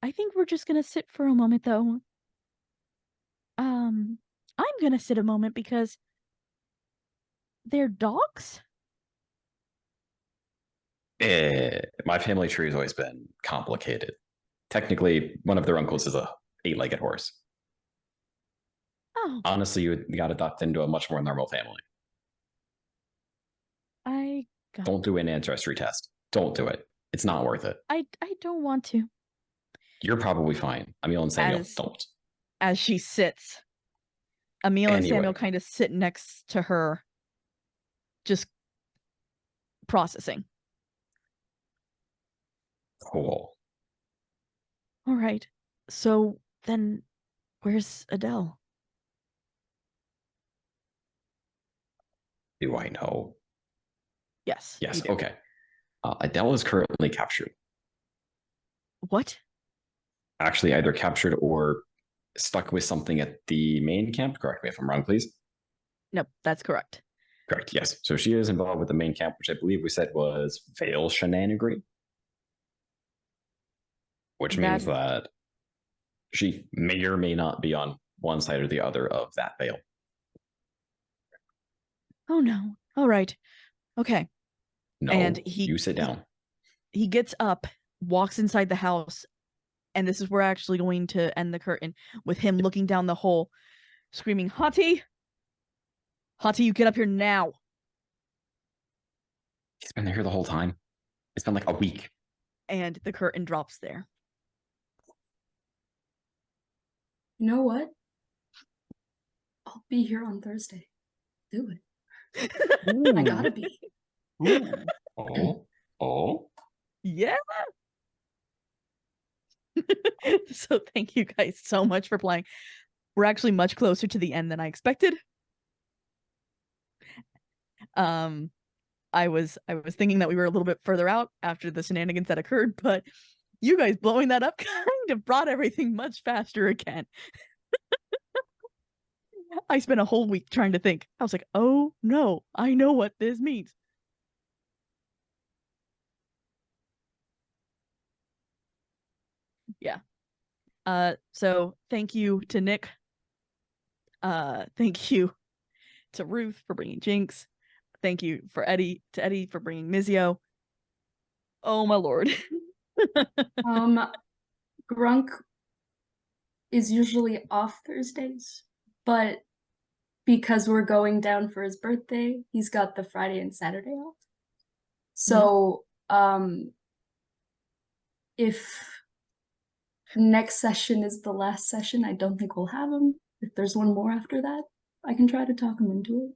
I think we're just gonna sit for a moment though. I'm gonna sit a moment because they're dogs? My family tree has always been complicated. Technically, one of their uncles is a 8-legged horse. Oh, Honestly, you got adopted into a much more normal family. I got Don't do an ancestry test. Don't do it. It's not worth it. I don't want to. You're probably fine. Emil and Samuel As- don't. As she sits, Emil and Anyway. Samuel kind of sit next to her, just processing. Cool. All right. So then, where's Adele? Do I know? Yes. Yes. you do. Okay. Adele is currently captured. What? Actually, either captured or stuck with something at the main camp. Correct me if I'm wrong, please. Nope, that's correct. Correct. Yes. So she is involved with the main camp, which I believe we said was Veil Shenanigans, which means that she may or may not be on one side or the other of that veil. Oh no. All right. Okay. No, And you sit down. He gets up, walks inside the house, and this is where we're actually going to end the curtain with him looking down the hole, screaming, Hati! Hati, you get up here now. He's been here the whole time. It's been like a week. And the curtain drops there. You know what? I'll be here on Thursday. Do it. I gotta be. Oh. Yeah. So thank you guys so much for playing. We're actually much closer to the end than I expected. I was thinking that we were a little bit further out after the shenanigans that occurred, but you guys blowing that up kind of brought everything much faster again. I spent a whole week trying to think. I was like, oh no, I know what this means. Yeah. So thank you to Nick. Thank you to Ruth for bringing Jinx. Thank you to Eddie for bringing Mizio. Oh my lord. Grunk is usually off Thursdays, but because we're going down for his birthday, he's got the Friday and Saturday off. So, if next session is the last session, I don't think we'll have him. If there's one more after that, I can try to talk him into it.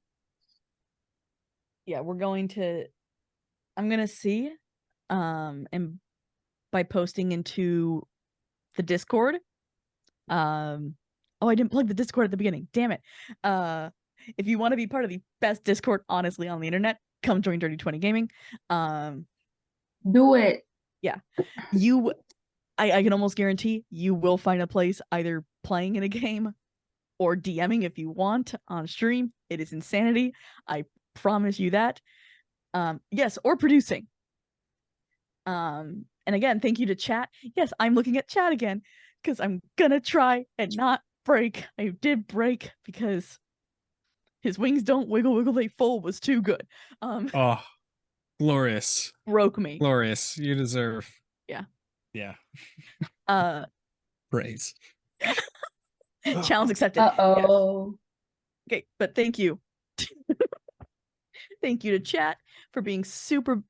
Yeah, I'm gonna see and by posting into the Discord. Oh, I didn't plug the Discord at the beginning. Damn it. If you want to be part of the best Discord, honestly, on the internet, come join Dirty 20 Gaming. Do it. I can almost guarantee you will find a place either playing in a game or DMing if you want on stream. It is insanity. I promise you that. Yes, or producing. And again, thank you to chat. Yes, I'm looking at chat again because I'm gonna try and not break. I did break because his wings don't wiggle, wiggle, they full was too good. Oh, glorious. Broke me. Glorious. You deserve. Yeah. Yeah. Praise. Challenge accepted. Uh-oh. Yes. Okay, but thank you. Thank you to chat for being super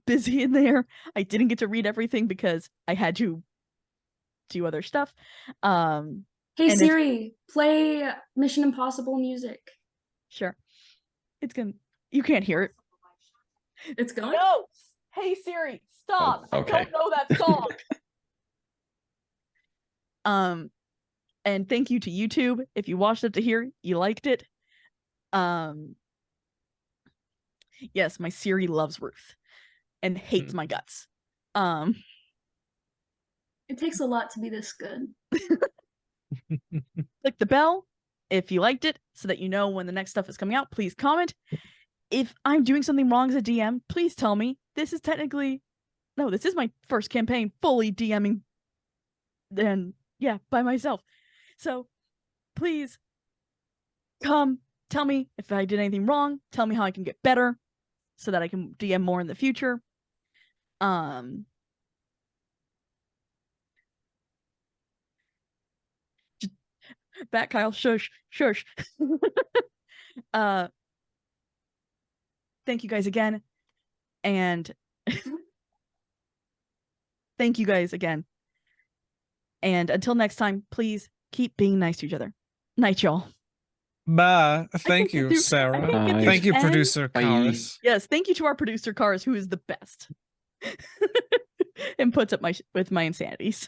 busy in there. I didn't get to read everything because I had to do other stuff. Hey Siri, play Mission Impossible music. Sure. It's gonna. You can't hear it. It's going? No! Hey Siri, stop! Oh, okay. I don't know that song. And thank you to YouTube. If you watched up to here, you liked it. Yes, my Siri loves Ruth and hates my guts. It takes a lot to be this good. Click the bell if you liked it so that you know when the next stuff is coming out. Please comment. If I'm doing something wrong as a DM, please tell me. This is my first campaign fully DMing and by myself. So please come tell me if I did anything wrong. Tell me how I can get better so that I can DM more in the future. Back, Kyle. Shush. Thank you guys again. And thank you guys again. And until next time, please keep being nice to each other. Night, y'all. Bye. Thank you, Sarah. Thank you, producer Karis. Yes, thank you to our producer Karis, who is the best and puts up with my insanities.